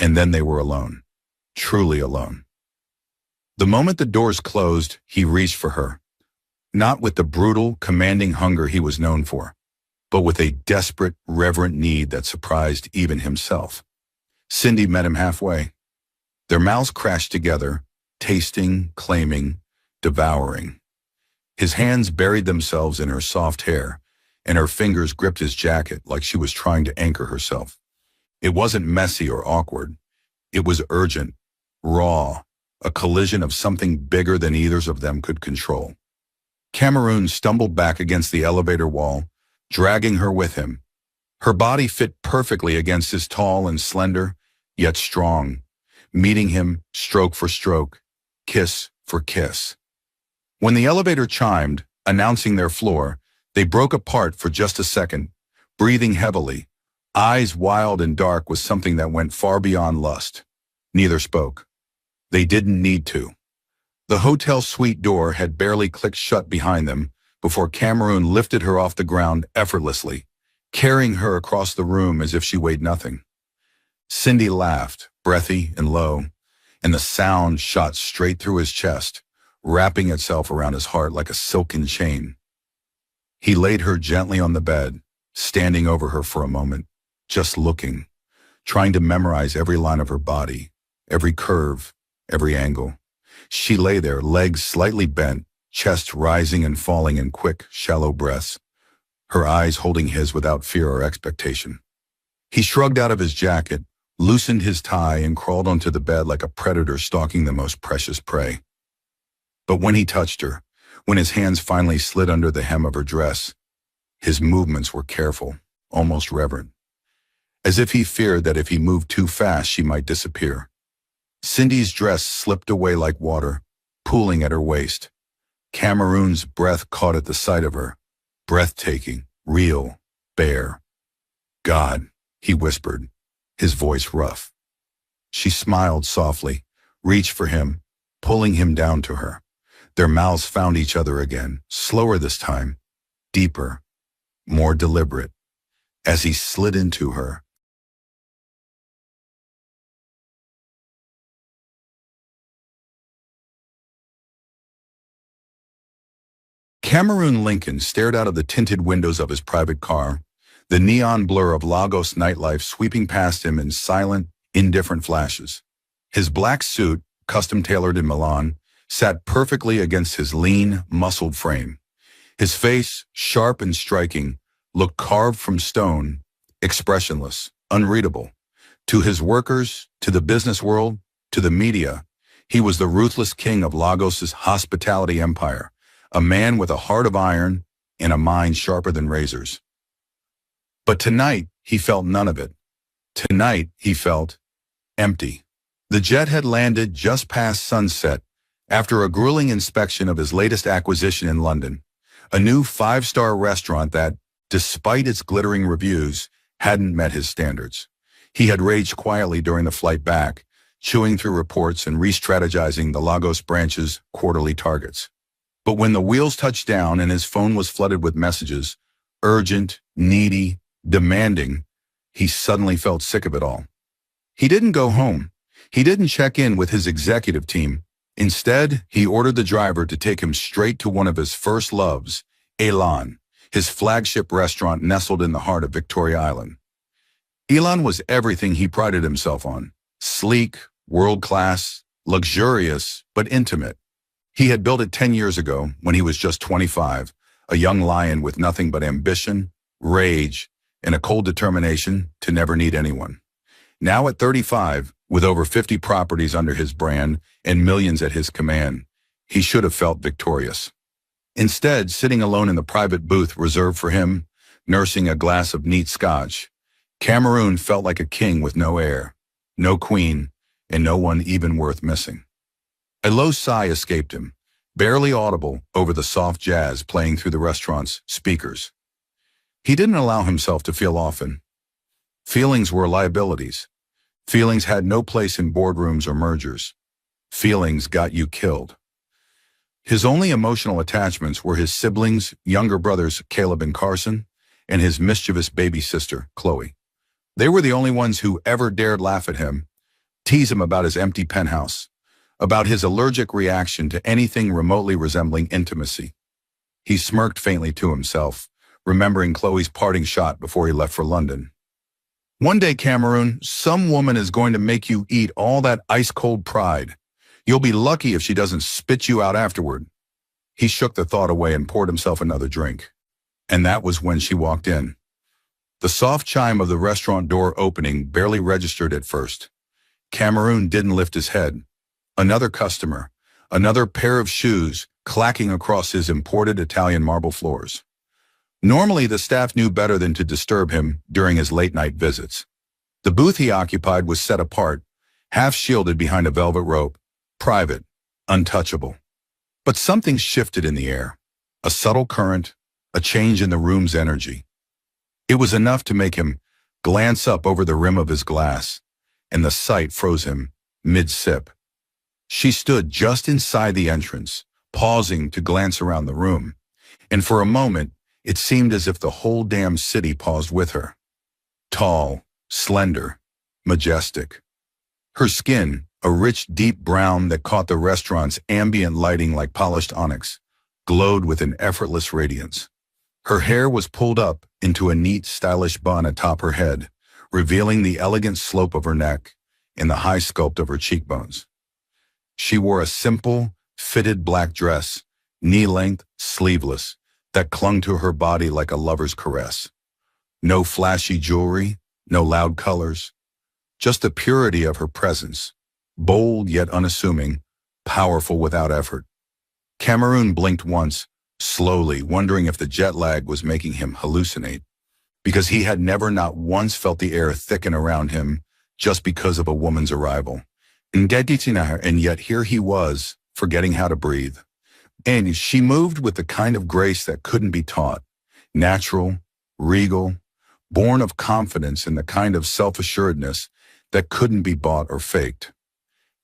And then they were alone, truly alone. The moment the doors closed, he reached for her, not with the brutal, commanding hunger he was known for, but with a desperate, reverent need that surprised even himself. Cindy met him halfway. Their mouths crashed together, tasting, claiming, devouring. His hands buried themselves in her soft hair, and her fingers gripped his jacket like she was trying to anchor herself. It wasn't messy or awkward. It was urgent, raw, a collision of something bigger than either of them could control. Cameroon stumbled back against the elevator wall, dragging her with him. Her body fit perfectly against his tall and slender, yet strong, meeting him stroke for stroke, kiss for kiss. When the elevator chimed, announcing their floor, they broke apart for just a second, breathing heavily, eyes wild and dark with something that went far beyond lust. Neither spoke. They didn't need to. The hotel suite door had barely clicked shut behind them before Cameroon lifted her off the ground effortlessly, carrying her across the room as if she weighed nothing. Cindy laughed, breathy and low, and the sound shot straight through his chest, wrapping itself around his heart like a silken chain. He laid her gently on the bed, standing over her for a moment, just looking, trying to memorize every line of her body, every curve, every angle. She lay there, legs slightly bent, chest rising and falling in quick, shallow breaths, her eyes holding his without fear or expectation. He shrugged out of his jacket, loosened his tie, and crawled onto the bed like a predator stalking the most precious prey. But when he touched her, when his hands finally slid under the hem of her dress, his movements were careful, almost reverent, as if he feared that if he moved too fast, she might disappear. Cindy's dress slipped away like water, pooling at her waist. Cameroon's breath caught at the sight of her, breathtaking, real, bare. "God," he whispered, his voice rough. She smiled softly, reached for him, pulling him down to her. Their mouths found each other again, slower this time, deeper, more deliberate. As he slid into her, Cameroon Lincoln stared out of the tinted windows of his private car, the neon blur of Lagos nightlife sweeping past him in silent, indifferent flashes. His black suit, custom-tailored in Milan, sat perfectly against his lean, muscled frame. His face, sharp and striking, looked carved from stone, expressionless, unreadable. To his workers, to the business world, to the media, he was the ruthless king of Lagos's hospitality empire, a man with a heart of iron and a mind sharper than razors. But tonight, he felt none of it. Tonight, he felt empty. The jet had landed just past sunset after a grueling inspection of his latest acquisition in London, a new 5-star restaurant that, despite its glittering reviews, hadn't met his standards. He had raged quietly during the flight back, chewing through reports and re-strategizing the Lagos branch's quarterly targets. But when the wheels touched down and his phone was flooded with messages, urgent, needy, demanding, he suddenly felt sick of it all. He didn't go home. He didn't check in with his executive team. Instead, he ordered the driver to take him straight to one of his first loves, Elan, his flagship restaurant nestled in the heart of Victoria Island. Elan was everything he prided himself on: sleek, world-class, luxurious, but intimate. He had built it 10 years ago when he was just 25, a young lion with nothing but ambition, rage, and a cold determination to never need anyone. Now at 35, with over 50 properties under his brand and millions at his command, he should have felt victorious. Instead, sitting alone in the private booth reserved for him, nursing a glass of neat scotch, Cameroon felt like a king with no heir, no queen, and no one even worth missing. A low sigh escaped him, barely audible over the soft jazz playing through the restaurant's speakers. He didn't allow himself to feel often. Feelings were liabilities. Feelings had no place in boardrooms or mergers. Feelings got you killed. His only emotional attachments were his siblings, younger brothers Caleb and Carson, and his mischievous baby sister, Chloe. They were the only ones who ever dared laugh at him, tease him about his empty penthouse, about his allergic reaction to anything remotely resembling intimacy. He smirked faintly to himself, remembering Chloe's parting shot before he left for London. "One day, Cameroon, some woman is going to make you eat all that ice-cold pride. You'll be lucky if she doesn't spit you out afterward." He shook the thought away and poured himself another drink. And that was when she walked in. The soft chime of the restaurant door opening barely registered at first. Cameroon didn't lift his head. Another customer, another pair of shoes clacking across his imported Italian marble floors. Normally, the staff knew better than to disturb him during his late-night visits. The booth he occupied was set apart, half-shielded behind a velvet rope, private, untouchable. But something shifted in the air, a subtle current, a change in the room's energy. It was enough to make him glance up over the rim of his glass, and the sight froze him mid-sip. She stood just inside the entrance, pausing to glance around the room, and for a moment, it seemed as if the whole damn city paused with her. Tall, slender, majestic. Her skin, a rich deep brown that caught the restaurant's ambient lighting like polished onyx, glowed with an effortless radiance. Her hair was pulled up into a neat, stylish bun atop her head, revealing the elegant slope of her neck and the high sculpt of her cheekbones. She wore a simple, fitted black dress, knee-length, sleeveless, that clung to her body like a lover's caress. No flashy jewelry, no loud colors, just the purity of her presence, bold yet unassuming, powerful without effort. Cameroon blinked once, slowly, wondering if the jet lag was making him hallucinate, because he had never not once felt the air thicken around him just because of a woman's arrival. And yet here he was, forgetting how to breathe. And she moved with the kind of grace that couldn't be taught, natural, regal, born of confidence and the kind of self-assuredness that couldn't be bought or faked.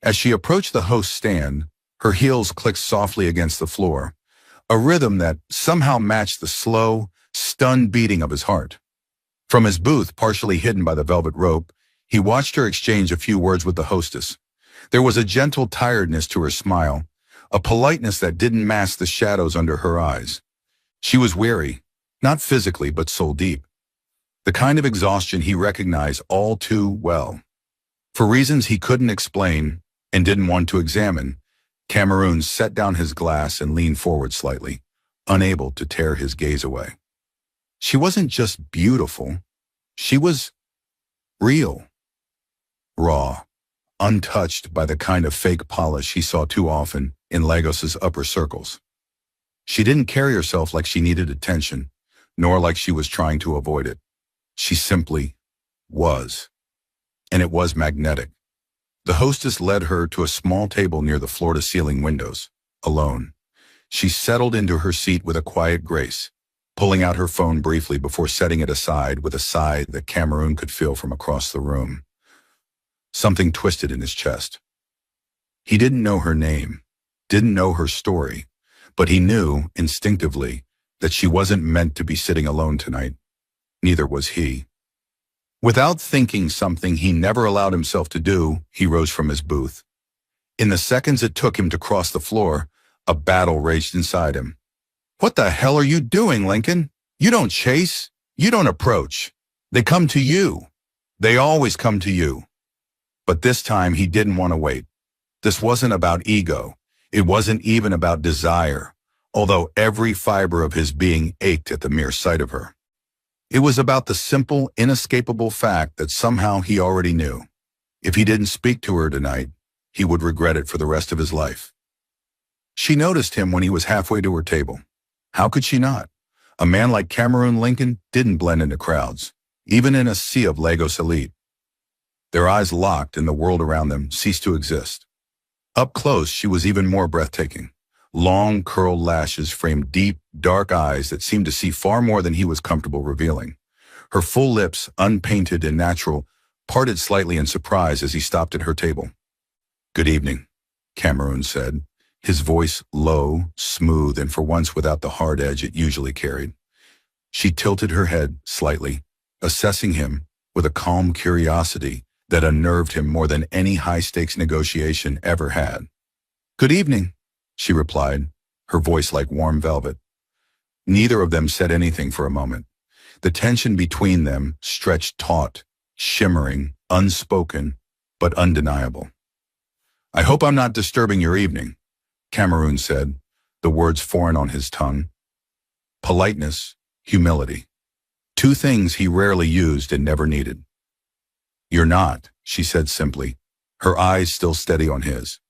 As she approached the host's stand, her heels clicked softly against the floor, a rhythm that somehow matched the slow, stunned beating of his heart. From his booth, partially hidden by the velvet rope, he watched her exchange a few words with the hostess. There was a gentle tiredness to her smile, a politeness that didn't mask the shadows under her eyes. She was weary, not physically but soul deep. The kind of exhaustion he recognized all too well. For reasons he couldn't explain and didn't want to examine, Cameroon set down his glass and leaned forward slightly, unable to tear his gaze away. She wasn't just beautiful, she was real, raw, untouched by the kind of fake polish he saw too often in Lagos's upper circles. She didn't carry herself like she needed attention, nor like she was trying to avoid it. She simply was. And it was magnetic. The hostess led her to a small table near the floor-to-ceiling windows, alone. She settled into her seat with a quiet grace, pulling out her phone briefly before setting it aside with a sigh that Cameroon could feel from across the room. Something twisted in his chest. He didn't know her name, didn't know her story, but he knew, instinctively, that she wasn't meant to be sitting alone tonight. Neither was he. Without thinking something he never allowed himself to do, he rose from his booth. In the seconds it took him to cross the floor, a battle raged inside him. "What the hell are you doing, Lincoln? You don't chase. You don't approach. They come to you. They always come to you." But this time he didn't want to wait. This wasn't about ego. It wasn't even about desire, although every fiber of his being ached at the mere sight of her. It was about the simple, inescapable fact that somehow he already knew. If he didn't speak to her tonight, he would regret it for the rest of his life. She noticed him when he was halfway to her table. How could she not? A man like Cameroon Lincoln didn't blend into crowds, even in a sea of Lagos elite. Their eyes locked and the world around them ceased to exist. Up close, she was even more breathtaking. Long, curled lashes framed deep, dark eyes that seemed to see far more than he was comfortable revealing. Her full lips, unpainted and natural, parted slightly in surprise as he stopped at her table. "Good evening," Cameroon said, his voice low, smooth, and for once without the hard edge it usually carried. She tilted her head slightly, assessing him with a calm curiosity that unnerved him more than any high-stakes negotiation ever had. "Good evening," she replied, her voice like warm velvet. Neither of them said anything for a moment. The tension between them stretched taut, shimmering, unspoken, but undeniable. "I hope I'm not disturbing your evening," Cameroon said, the words foreign on his tongue. Politeness, humility. Two things he rarely used and never needed. "You're not," she said simply, her eyes still steady on his.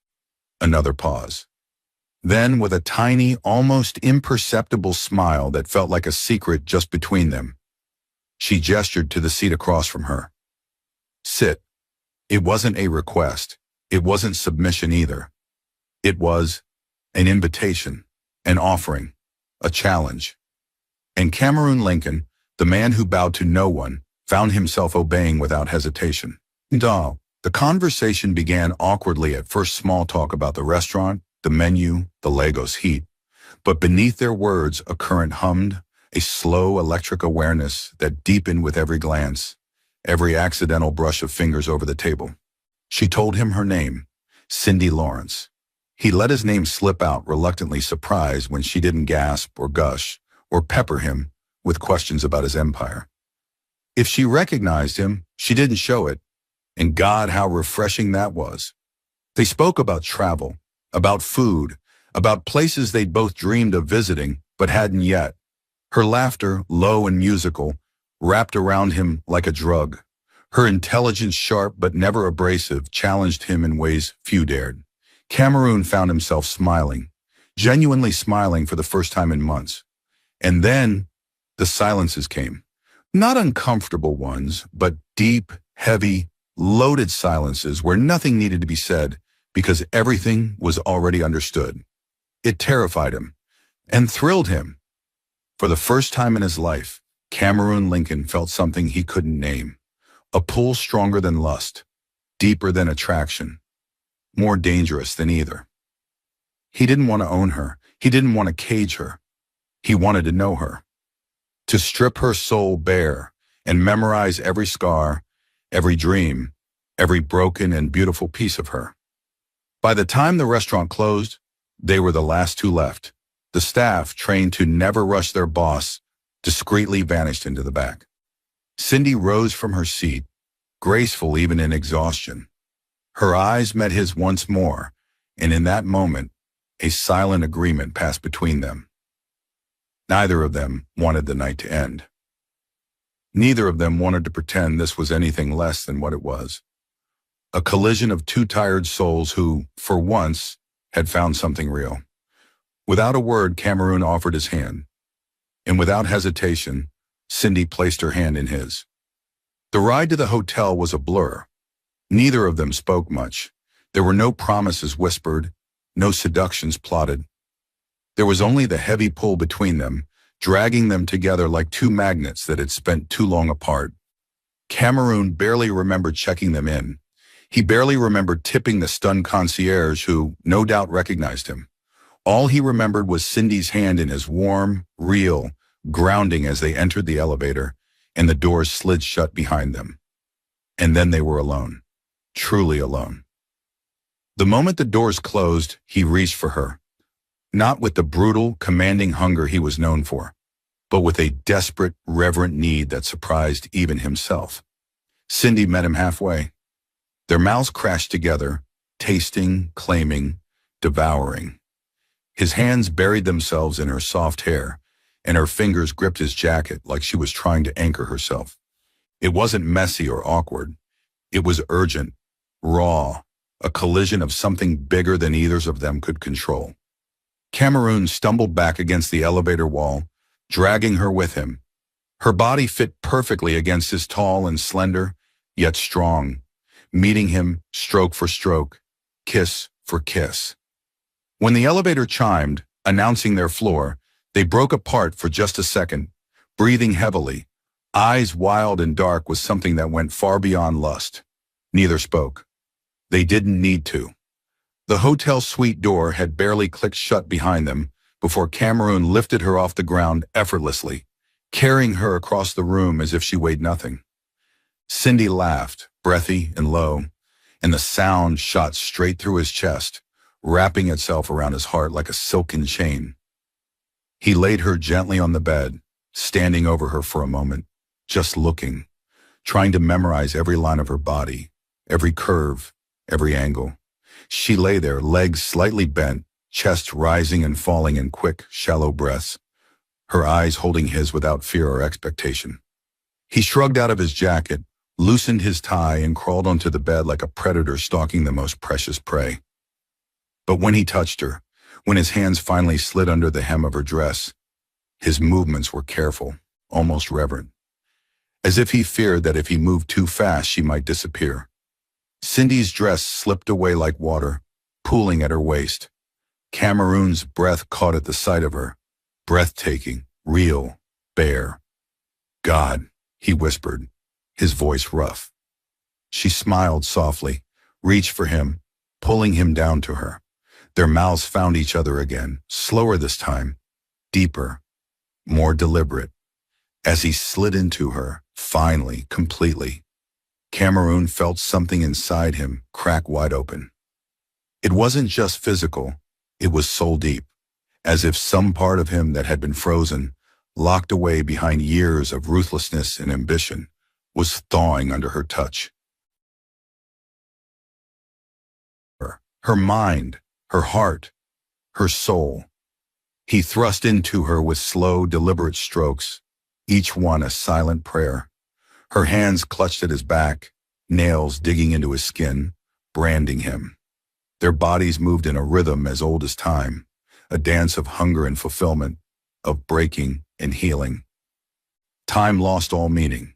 Another pause. Then, with a tiny, almost imperceptible smile that felt like a secret just between them, she gestured to the seat across from her. "Sit." It wasn't a request. It wasn't submission either. It was an invitation, an offering, a challenge. And Cameroon Lincoln, the man who bowed to no one, found himself obeying without hesitation. The conversation began awkwardly at first, small talk about the restaurant, the menu, the Lagos heat. But beneath their words, a current hummed, a slow electric awareness that deepened with every glance, every accidental brush of fingers over the table. She told him her name, Cindy Lawrence. He let his name slip out, reluctantly surprised when she didn't gasp or gush or pepper him with questions about his empire. If she recognized him, she didn't show it, and God, how refreshing that was. They spoke about travel, about food, about places they'd both dreamed of visiting but hadn't yet. Her laughter, low and musical, wrapped around him like a drug. Her intelligence, sharp but never abrasive, challenged him in ways few dared. Cameroon found himself smiling, genuinely smiling for the first time in months. And then the silences came. Not uncomfortable ones, but deep, heavy, loaded silences where nothing needed to be said because everything was already understood. It terrified him and thrilled him. For the first time in his life, Cameroon Lincoln felt something he couldn't name. A pull stronger than lust, deeper than attraction, more dangerous than either. He didn't want to own her. He didn't want to cage her. He wanted to know her, to strip her soul bare and memorize every scar, every dream, every broken and beautiful piece of her. By the time the restaurant closed, they were the last two left. The staff, trained to never rush their boss, discreetly vanished into the back. Cindy rose from her seat, graceful even in exhaustion. Her eyes met his once more, and in that moment, a silent agreement passed between them. Neither of them wanted the night to end. Neither of them wanted to pretend this was anything less than what it was. A collision of two tired souls who, for once, had found something real. Without a word, Cameroon offered his hand, and without hesitation, Cindy placed her hand in his. The ride to the hotel was a blur. Neither of them spoke much. There were no promises whispered, no seductions plotted. There was only the heavy pull between them, dragging them together like two magnets that had spent too long apart. Cameroon barely remembered checking them in. He barely remembered tipping the stunned concierge who, no doubt, recognized him. All he remembered was Cindy's hand in his warm, real, grounding as they entered the elevator, and the doors slid shut behind them. And then they were alone, truly alone. The moment the doors closed, he reached for her, not with the brutal, commanding hunger he was known for, but with a desperate, reverent need that surprised even himself. Cindy met him halfway. Their mouths crashed together, tasting, claiming, devouring. His hands buried themselves in her soft hair, and her fingers gripped his jacket like she was trying to anchor herself. It wasn't messy or awkward. It was urgent, raw, a collision of something bigger than either of them could control. Cameroon stumbled back against the elevator wall, dragging her with him. Her body fit perfectly against his tall and slender, yet strong, meeting him stroke for stroke, kiss for kiss. When the elevator chimed, announcing their floor, they broke apart for just a second, breathing heavily, eyes wild and dark with something that went far beyond lust. Neither spoke. They didn't need to. The hotel suite door had barely clicked shut behind them before Cameroon lifted her off the ground effortlessly, carrying her across the room as if she weighed nothing. Cindy laughed, breathy and low, and the sound shot straight through his chest, wrapping itself around his heart like a silken chain. He laid her gently on the bed, standing over her for a moment, just looking, trying to memorize every line of her body, every curve, every angle. She lay there, legs slightly bent, chest rising and falling in quick, shallow breaths, her eyes holding his without fear or expectation. He shrugged out of his jacket, loosened his tie, and crawled onto the bed like a predator stalking the most precious prey. But when he touched her, when his hands finally slid under the hem of her dress, his movements were careful, almost reverent, as if he feared that if he moved too fast she might disappear. Cindy's dress slipped away like water, pooling at her waist. Cameroon's breath caught at the sight of her, breathtaking, real, bare. "God," he whispered, his voice rough. She smiled softly, reached for him, pulling him down to her. Their mouths found each other again, slower this time, deeper, more deliberate. As he slid into her, finally, completely, Cameroon felt something inside him crack wide open. It wasn't just physical, it was soul deep, as if some part of him that had been frozen, locked away behind years of ruthlessness and ambition, was thawing under her touch. Her mind, her heart, her soul. He thrust into her with slow, deliberate strokes, each one a silent prayer. Her hands clutched at his back, nails digging into his skin, branding him. Their bodies moved in a rhythm as old as time, a dance of hunger and fulfillment, of breaking and healing. Time lost all meaning.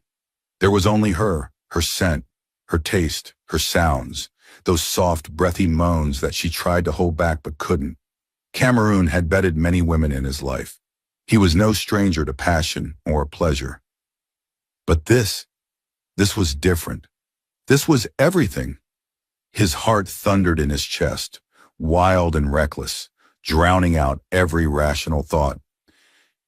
There was only her scent, her taste, her sounds, those soft, breathy moans that she tried to hold back but couldn't. Cameroon had bedded many women in his life. He was no stranger to passion or pleasure. But this was different. This was everything. His heart thundered in his chest, wild and reckless, drowning out every rational thought.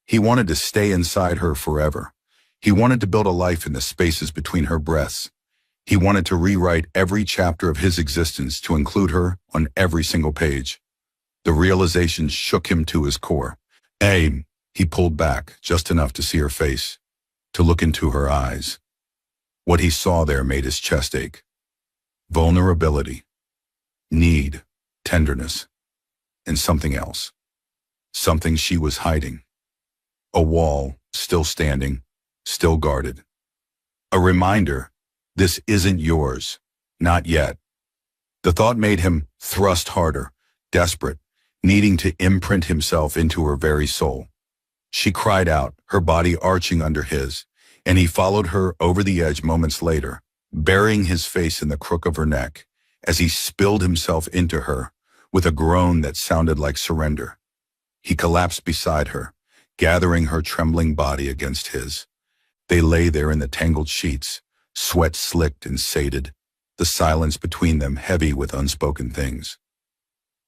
He wanted to stay inside her forever. He wanted to build a life in the spaces between her breaths. He wanted to rewrite every chapter of his existence to include her on every single page. The realization shook him to his core. He pulled back just enough to see her face, to look into her eyes. What he saw there made his chest ache. Vulnerability, need, tenderness, and something else. Something she was hiding. A wall, still standing, still guarded. A reminder, this isn't yours, not yet. The thought made him thrust harder, desperate, needing to imprint himself into her very soul. She cried out, her body arching under his, and he followed her over the edge moments later, burying his face in the crook of her neck as he spilled himself into her with a groan that sounded like surrender. He collapsed beside her, gathering her trembling body against his. They lay there in the tangled sheets, sweat slicked and sated, the silence between them heavy with unspoken things.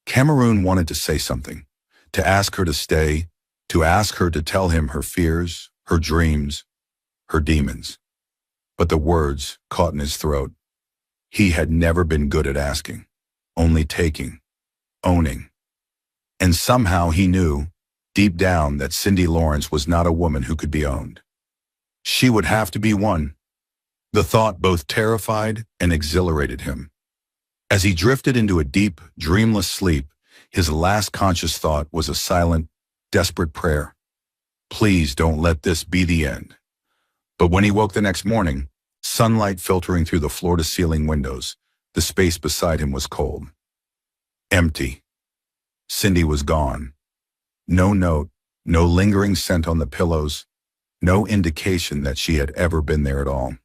Cameroon wanted to say something, to ask her to stay, to ask her to tell him her fears, her dreams, her demons. But the words caught in his throat. He had never been good at asking, only taking, owning. And somehow he knew, deep down, that Cindy Lawrence was not a woman who could be owned. She would have to be one. The thought both terrified and exhilarated him. As he drifted into a deep, dreamless sleep, his last conscious thought was a silent, desperate prayer. Please don't let this be the end. But when he woke the next morning, sunlight filtering through the floor-to-ceiling windows, the space beside him was cold. Empty. Cindy was gone. No note, no lingering scent on the pillows, no indication that she had ever been there at all.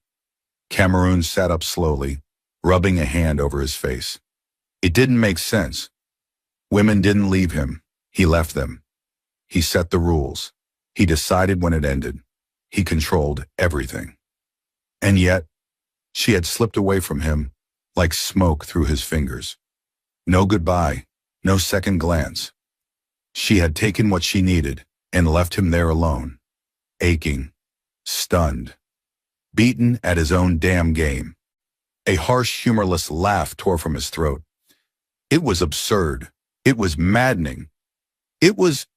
Cameroon sat up slowly, rubbing a hand over his face. It didn't make sense. Women didn't leave him. He left them. He set the rules. He decided when it ended. He controlled everything. And yet, she had slipped away from him like smoke through his fingers. No goodbye, no second glance. She had taken what she needed and left him there alone, aching, stunned, beaten at his own damn game. A harsh, humorless laugh tore from his throat. It was absurd. It was maddening. It was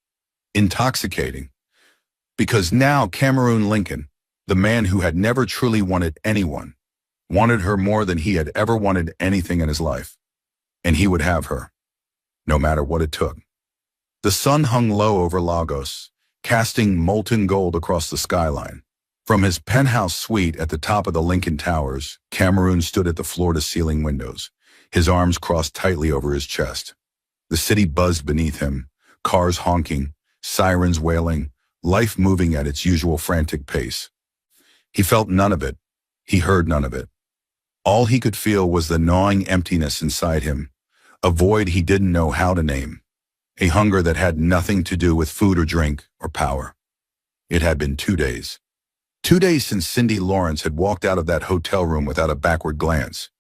intoxicating. Because now Cameroon Lincoln, the man who had never truly wanted anyone, wanted her more than he had ever wanted anything in his life. And he would have her, no matter what it took. The sun hung low over Lagos, casting molten gold across the skyline. From his penthouse suite at the top of the Lincoln Towers, Cameroon stood at the floor-to-ceiling windows, his arms crossed tightly over his chest. The city buzzed beneath him, cars honking, sirens wailing, life moving at its usual frantic pace. He felt none of it. He heard none of it. All he could feel was the gnawing emptiness inside him, a void he didn't know how to name, a hunger that had nothing to do with food or drink or power. It had been 2 days. 2 days since Cindy Lawrence had walked out of that hotel room without a backward glance.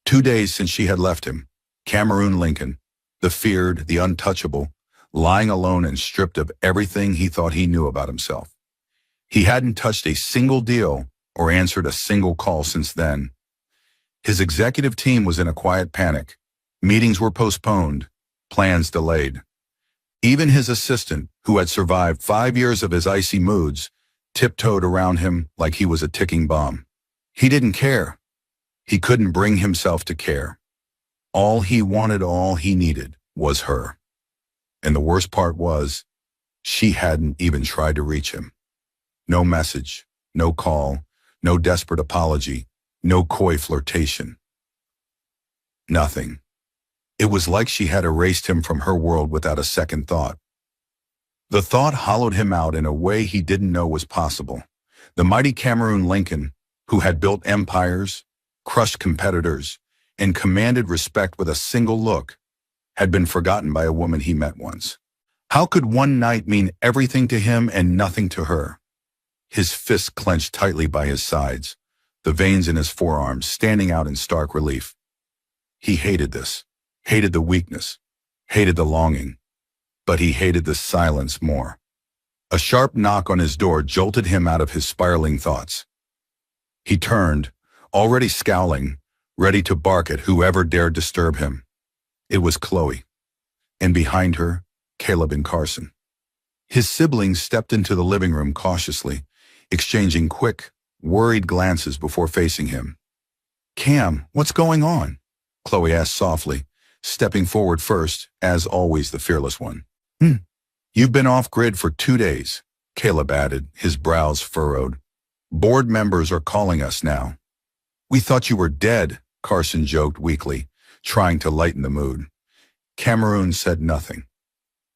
2 days since she had left him, Cameroon Lincoln, the feared, the untouchable, lying alone and stripped of everything he thought he knew about himself. He hadn't touched a single deal or answered a single call since then. His executive team was in a quiet panic. Meetings were postponed, plans delayed. Even his assistant, who had survived 5 years of his icy moods, tiptoed around him like he was a ticking bomb. He didn't care. He couldn't bring himself to care. All he wanted, all he needed, was her. And the worst part was, she hadn't even tried to reach him. No message, no call, no desperate apology, no coy flirtation. Nothing. It was like she had erased him from her world without a second thought. The thought hollowed him out in a way he didn't know was possible. The mighty Cameroon Lincoln, who had built empires, crushed competitors, and commanded respect with a single look, had been forgotten by a woman he met once. How could one night mean everything to him and nothing to her? His fists clenched tightly by his sides, the veins in his forearms standing out in stark relief. He hated this, hated the weakness, hated the longing, but he hated the silence more. A sharp knock on his door jolted him out of his spiraling thoughts. He turned, already scowling, ready to bark at whoever dared disturb him. It was Chloe, and behind her, Caleb and Carson. His siblings stepped into the living room cautiously, exchanging quick, worried glances before facing him. "Cam, what's going on?" Chloe asked softly, stepping forward first, as always the fearless one. "You've been off-grid for 2 days," Caleb added, his brows furrowed. "Board members are calling us now." "We thought you were dead," Carson joked weakly, trying to lighten the mood. Cameroon said nothing,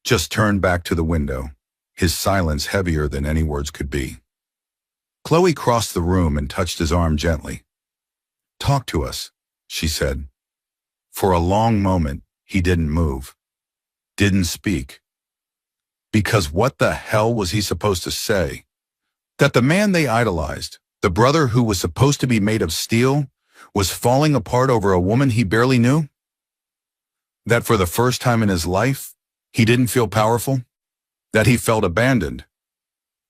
just turned back to the window, his silence heavier than any words could be. Chloe crossed the room and touched his arm gently. "Talk to us," she said. For a long moment, he didn't move, didn't speak. Because what the hell was he supposed to say? That the man they idolized, the brother who was supposed to be made of steel, was falling apart over a woman he barely knew? That for the first time in his life, he didn't feel powerful? That he felt abandoned?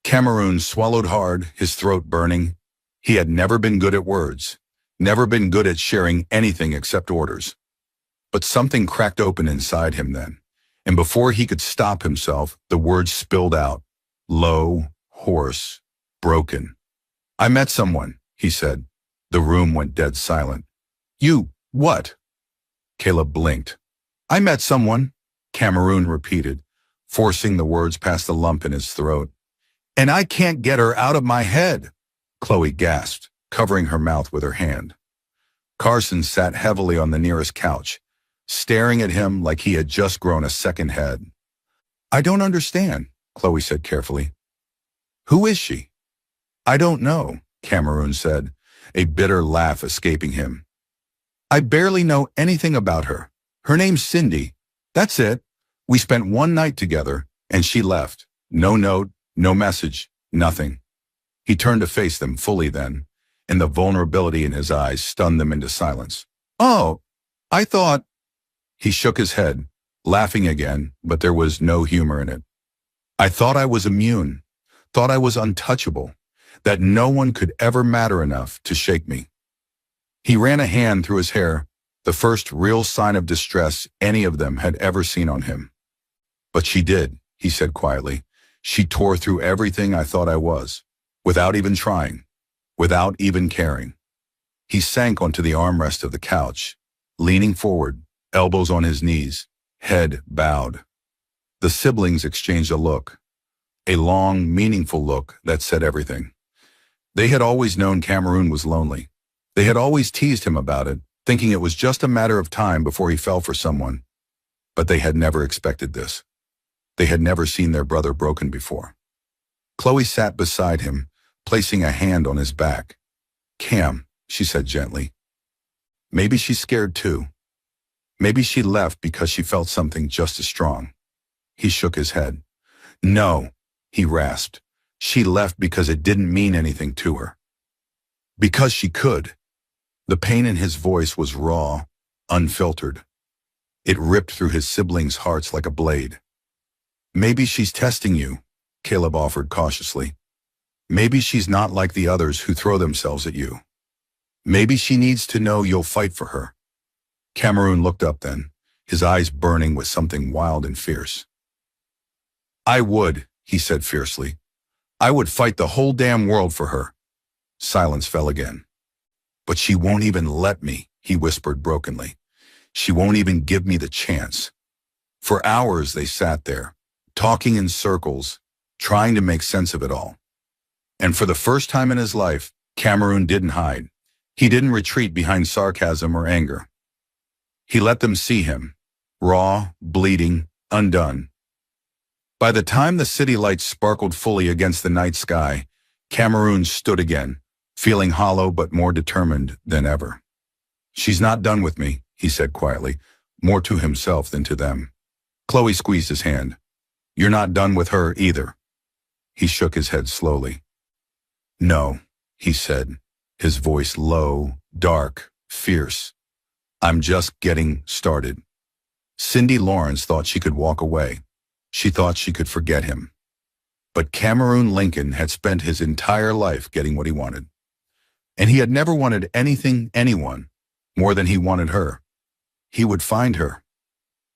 Cameroon swallowed hard, his throat burning. He had never been good at words, never been good at sharing anything except orders. But something cracked open inside him then, and before he could stop himself, the words spilled out, low, hoarse, broken. "I met someone," he said. The room went dead silent. "You, what?" Caleb blinked. "I met someone," Cameroon repeated, forcing the words past the lump in his throat. "And I can't get her out of my head," Chloe gasped, covering her mouth with her hand. Carson sat heavily on the nearest couch, staring at him like he had just grown a second head. "I don't understand," Chloe said carefully. "Who is she?" "I don't know," Cameroon said, a bitter laugh escaping him. "I barely know anything about her. Her name's Cindy. That's it. We spent one night together, and she left. No note, no message, nothing." He turned to face them fully then, and the vulnerability in his eyes stunned them into silence. "Oh, I thought—" He shook his head, laughing again, but there was no humor in it. "I thought I was immune, thought I was untouchable, that no one could ever matter enough to shake me." He ran a hand through his hair, the first real sign of distress any of them had ever seen on him. "But she did," he said quietly. "She tore through everything I thought I was, without even trying, without even caring." He sank onto the armrest of the couch, leaning forward, elbows on his knees, head bowed. The siblings exchanged a look, a long, meaningful look that said everything. They had always known Cameroon was lonely. They had always teased him about it, thinking it was just a matter of time before he fell for someone. But they had never expected this. They had never seen their brother broken before. Chloe sat beside him, placing a hand on his back. "Cam," she said gently. "Maybe she's scared too. Maybe she left because she felt something just as strong." He shook his head. "No," he rasped. "She left because it didn't mean anything to her. Because she could." The pain in his voice was raw, unfiltered. It ripped through his siblings' hearts like a blade. "Maybe she's testing you," Caleb offered cautiously. "Maybe she's not like the others who throw themselves at you. Maybe she needs to know you'll fight for her." Cameroon looked up then, his eyes burning with something wild and fierce. "I would," he said fiercely. "I would fight the whole damn world for her." Silence fell again. "But she won't even let me," he whispered brokenly. "She won't even give me the chance." For hours they sat there, talking in circles, trying to make sense of it all. And for the first time in his life, Cameroon didn't hide. He didn't retreat behind sarcasm or anger. He let them see him, raw, bleeding, undone. By the time the city lights sparkled fully against the night sky, Cameroon stood again, feeling hollow but more determined than ever. "She's not done with me," he said quietly, more to himself than to them. Chloe squeezed his hand. "You're not done with her either." He shook his head slowly. "No," he said, his voice low, dark, fierce. "I'm just getting started." Cindy Lawrence thought she could walk away. She thought she could forget him. But Cameroon Lincoln had spent his entire life getting what he wanted. And he had never wanted anything, anyone, more than he wanted her. He would find her.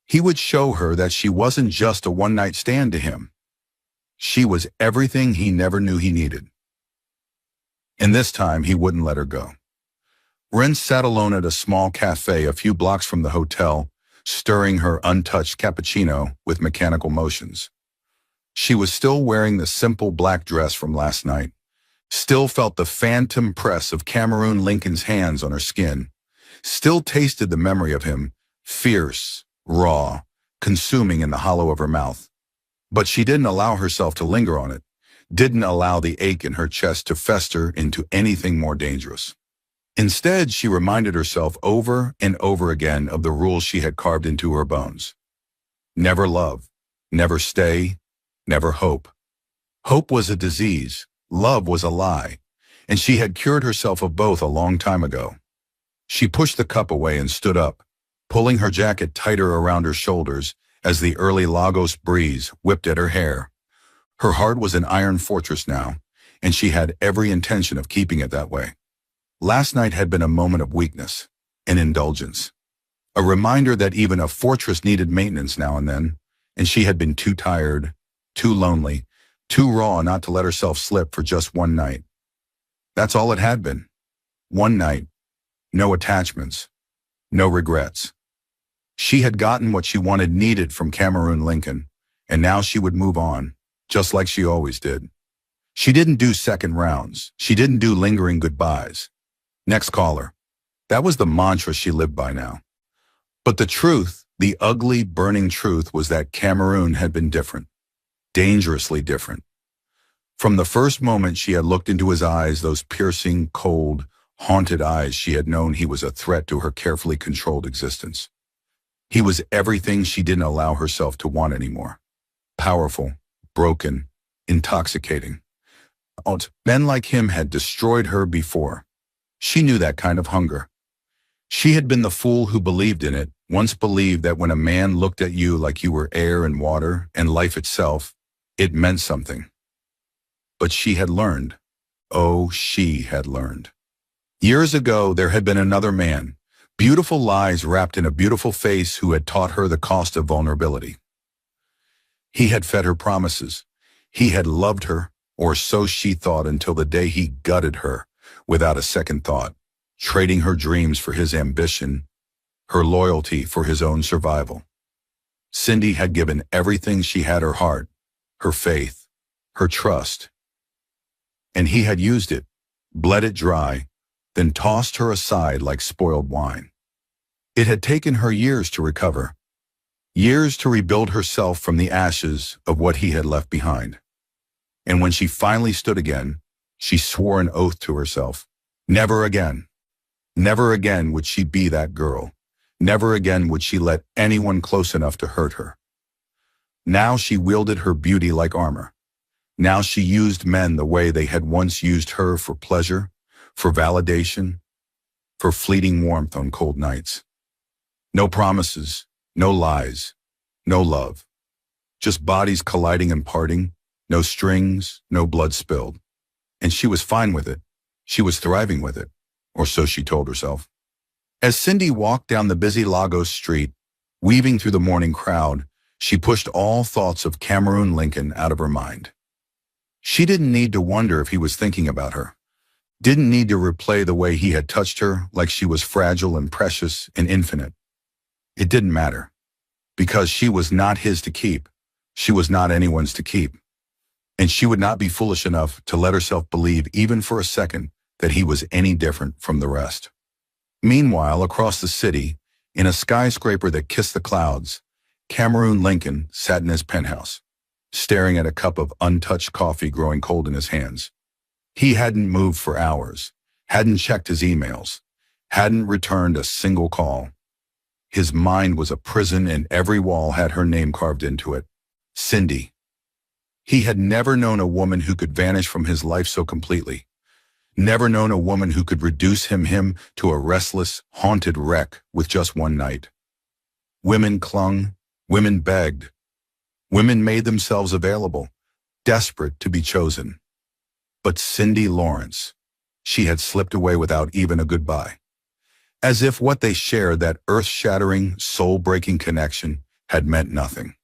He would show her that she wasn't just a one-night stand to him. She was everything he never knew he needed. And this time he wouldn't let her go. Ren sat alone at a small cafe a few blocks from the hotel, stirring her untouched cappuccino with mechanical motions. She was still wearing the simple black dress from last night, still felt the phantom press of Cameroon Lincoln's hands on her skin, still tasted the memory of him, fierce, raw, consuming in the hollow of her mouth. But she didn't allow herself to linger on it, didn't allow the ache in her chest to fester into anything more dangerous. Instead, she reminded herself over and over again of the rules she had carved into her bones. Never love, never stay, never hope. Hope was a disease. Love was a lie, and she had cured herself of both a long time ago. She pushed the cup away and stood up, pulling her jacket tighter around her shoulders as the early Lagos breeze whipped at her hair. Her heart was an iron fortress now, and she had every intention of keeping it that way. Last night had been a moment of weakness, an indulgence, a reminder that even a fortress needed maintenance now and then, and she had been too tired, too lonely, too raw not to let herself slip for just one night. That's all it had been. One night. No attachments. No regrets. She had gotten what she wanted needed from Cameroon Lincoln, and now she would move on, just like she always did. She didn't do second rounds. She didn't do lingering goodbyes. Next caller. That was the mantra she lived by now. But the truth, the ugly, burning truth, was that Cameroon had been different. Dangerously different. From the first moment she had looked into his eyes, those piercing, cold, haunted eyes, she had known he was a threat to her carefully controlled existence. He was everything she didn't allow herself to want anymore. Powerful, broken, intoxicating. Men like him had destroyed her before. She knew that kind of hunger. She had been the fool who believed in it, once believed that when a man looked at you like you were air and water and life itself, it meant something. But she had learned. Oh, she had learned. Years ago, there had been another man, beautiful lies wrapped in a beautiful face, who had taught her the cost of vulnerability. He had fed her promises. He had loved her, or so she thought, until the day he gutted her without a second thought, trading her dreams for his ambition, her loyalty for his own survival. Cindy had given everything she had: her heart, her faith, her trust. And he had used it, bled it dry, then tossed her aside like spoiled wine. It had taken her years to recover, years to rebuild herself from the ashes of what he had left behind. And when she finally stood again, she swore an oath to herself. Never again. Never again would she be that girl. Never again would she let anyone close enough to hurt her. Now she wielded her beauty like armor. Now she used men the way they had once used her, for pleasure, for validation, for fleeting warmth on cold nights. No promises, no lies, no love. Just bodies colliding and parting, no strings, no blood spilled. And she was fine with it. She was thriving with it, or so she told herself. As Cindy walked down the busy Lagos street, weaving through the morning crowd, she pushed all thoughts of Cameroon Lincoln out of her mind. She didn't need to wonder if he was thinking about her. Didn't need to replay the way he had touched her, like she was fragile and precious and infinite. It didn't matter, because she was not his to keep. She was not anyone's to keep. And she would not be foolish enough to let herself believe, even for a second, that he was any different from the rest. Meanwhile, across the city, in a skyscraper that kissed the clouds, Cameroon Lincoln sat in his penthouse, staring at a cup of untouched coffee growing cold in his hands. He hadn't moved for hours, hadn't checked his emails, hadn't returned a single call. His mind was a prison, and every wall had her name carved into it. Cindy. He had never known a woman who could vanish from his life so completely. Never known a woman who could reduce him to a restless, haunted wreck with just one night. Women clung, women begged. Women made themselves available, desperate to be chosen. But Cindy Lawrence, she had slipped away without even a goodbye. As if what they shared, that earth-shattering, soul-breaking connection, had meant nothing.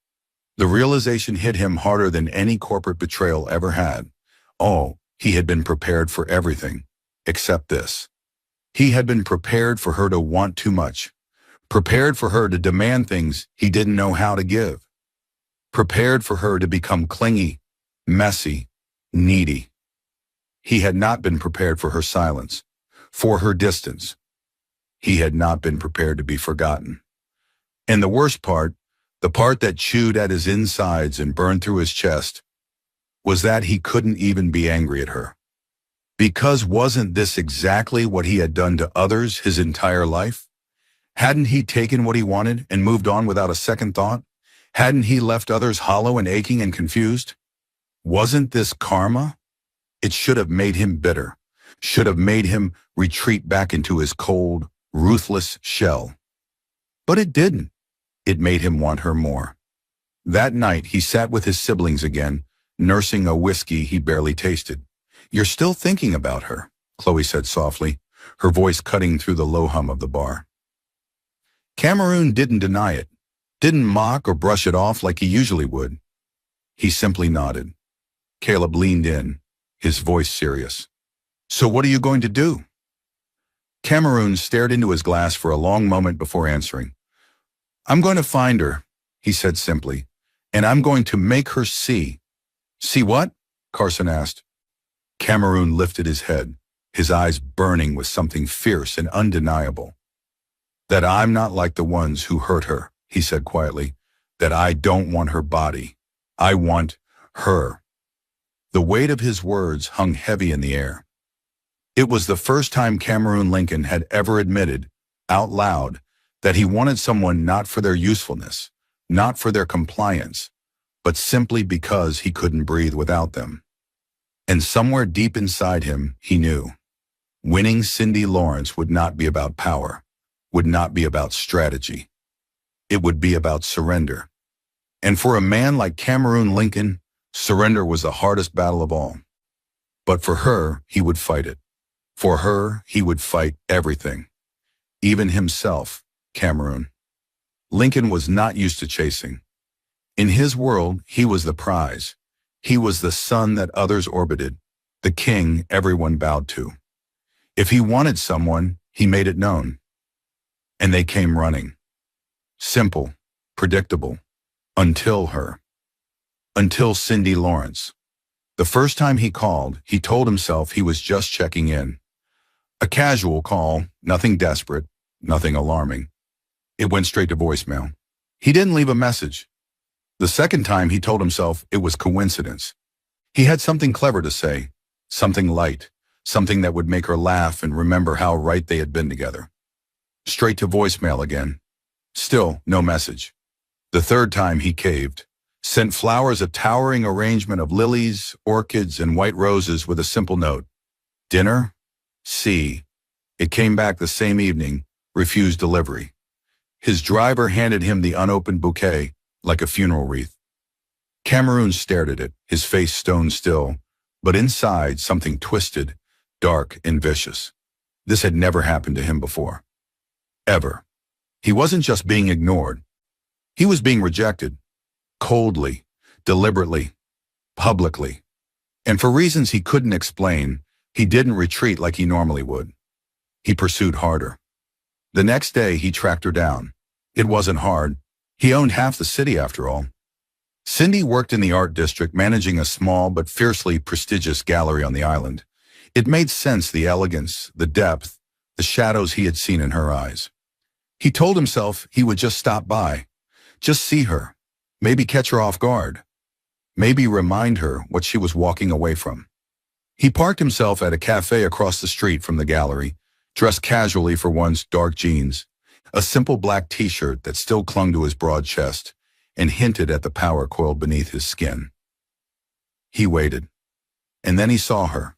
The realization hit him harder than any corporate betrayal ever had. Oh, he had been prepared for everything, except this. He had been prepared for her to want too much, prepared for her to demand things he didn't know how to give, prepared for her to become clingy, messy, needy. He had not been prepared for her silence, for her distance. He had not been prepared to be forgotten. And the worst part, the part that chewed at his insides and burned through his chest, was that he couldn't even be angry at her. Because wasn't this exactly what he had done to others his entire life? Hadn't he taken what he wanted and moved on without a second thought? Hadn't he left others hollow and aching and confused? Wasn't this karma? It should have made him bitter, should have made him retreat back into his cold, ruthless shell. But it didn't. It made him want her more. That night, he sat with his siblings again, nursing a whiskey he barely tasted. "You're still thinking about her," Chloe said softly, her voice cutting through the low hum of the bar. Cameroon didn't deny it, didn't mock or brush it off like he usually would. He simply nodded. Caleb leaned in, his voice serious. "So what are you going to do?" Cameroon stared into his glass for a long moment before answering. "I'm going to find her," he said simply, "and I'm going to make her see." "See what?" Carson asked. Cameroon lifted his head, his eyes burning with something fierce and undeniable. "That I'm not like the ones who hurt her," he said quietly. "That I don't want her body. I want her." The weight of his words hung heavy in the air. It was the first time Cameroon Lincoln had ever admitted, out loud, that he wanted someone not for their usefulness, not for their compliance, but simply because he couldn't breathe without them. And somewhere deep inside him, he knew, winning Cindy Lawrence would not be about power, would not be about strategy. It would be about surrender. And for a man like Cameroon Lincoln, surrender was the hardest battle of all. But for her, he would fight it. For her, he would fight everything, even himself, Cameroon. Lincoln was not used to chasing. In his world, he was the prize. He was the sun that others orbited, the king everyone bowed to. If he wanted someone, he made it known. And they came running. Simple, predictable, until her. Until Cindy Lawrence. The first time he called, he told himself he was just checking in. A casual call, nothing desperate, nothing alarming. It went straight to voicemail. He didn't leave a message. The second time he told himself it was coincidence. He had something clever to say, something light, something that would make her laugh and remember how right they had been together. Straight to voicemail again. Still no message. The third time he caved, sent flowers a towering arrangement of lilies, orchids, and white roses with a simple note. Dinner? C. It came back the same evening, refused delivery. His driver handed him the unopened bouquet, like a funeral wreath. Cameroon stared at it, his face stone still, but inside something twisted, dark, and vicious. This had never happened to him before. Ever. He wasn't just being ignored. He was being rejected. Coldly, deliberately, publicly. And for reasons he couldn't explain, he didn't retreat like he normally would. He pursued harder. The next day, he tracked her down. It wasn't hard. He owned half the city after all. Cindy worked in the art district, managing a small but fiercely prestigious gallery on the island. It made sense, the elegance, the depth, the shadows he had seen in her eyes. He told himself he would just stop by, just see her, maybe catch her off guard, maybe remind her what she was walking away from. He parked himself at a cafe across the street from the gallery, dressed casually for once, dark jeans, a simple black t-shirt that still clung to his broad chest and hinted at the power coiled beneath his skin. He waited, and then he saw her.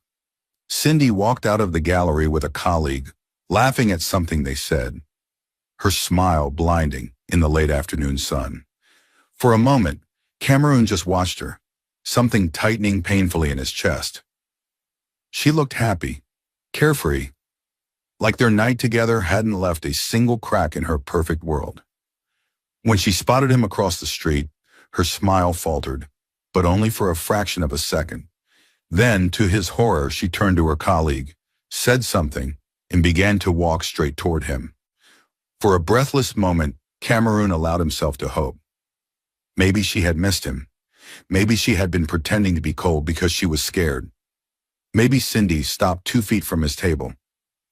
Cindy walked out of the gallery with a colleague, laughing at something they said, her smile blinding in the late afternoon sun. For a moment, Cameroon just watched her, something tightening painfully in his chest. She looked happy, carefree, like their night together hadn't left a single crack in her perfect world. When she spotted him across the street, her smile faltered, but only for a fraction of a second. Then, to his horror, she turned to her colleague, said something, and began to walk straight toward him. For a breathless moment, Cameroon allowed himself to hope. Maybe she had missed him. Maybe she had been pretending to be cold because she was scared. Maybe Cindy stopped 2 feet from his table.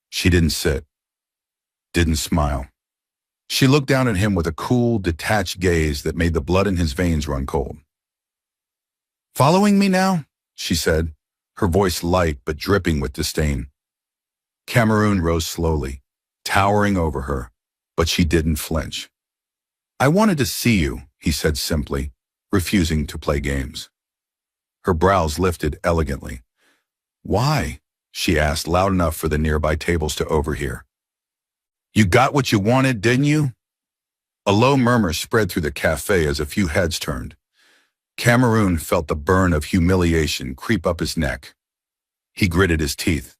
She didn't sit, didn't smile. She looked down at him with a cool, detached gaze that made the blood in his veins run cold. "Following me now?" she said, her voice light but dripping with disdain. Cameroon rose slowly, towering over her, but she didn't flinch. "I wanted to see you," he said simply, refusing to play games. Her brows lifted elegantly. "Why?" she asked, loud enough for the nearby tables to overhear. "You got what you wanted, didn't you?" A low murmur spread through the cafe as a few heads turned. Cameroon felt the burn of humiliation creep up his neck. He gritted his teeth.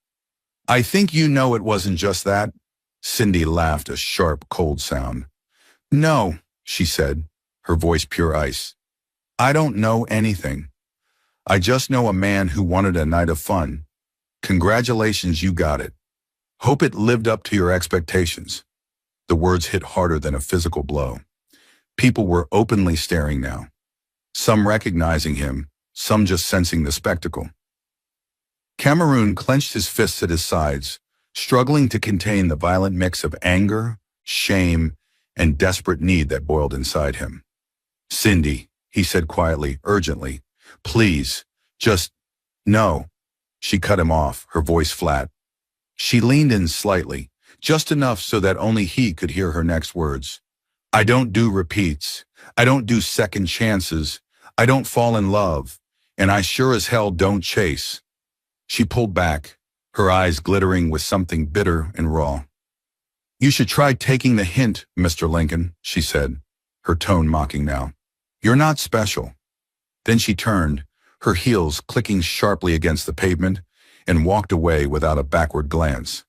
"I think you know it wasn't just that." Cindy laughed, a sharp, cold sound. "No," she said, her voice pure ice. "I don't know anything. I just know a man who wanted a night of fun. Congratulations, you got it. Hope it lived up to your expectations." The words hit harder than a physical blow. People were openly staring now, some recognizing him, some just sensing the spectacle. Cameroon clenched his fists at his sides, struggling to contain the violent mix of anger, shame, and desperate need that boiled inside him. "Cindy," he said quietly, urgently, "please, just, no." She cut him off, her voice flat. She leaned in slightly, just enough so that only he could hear her next words. "I don't do repeats. I don't do second chances. I don't fall in love. And I sure as hell don't chase." She pulled back, her eyes glittering with something bitter and raw. "You should try taking the hint, Mr. Lincoln," she said, her tone mocking now. "You're not special." Then she turned, her heels clicking sharply against the pavement, and walked away without a backward glance.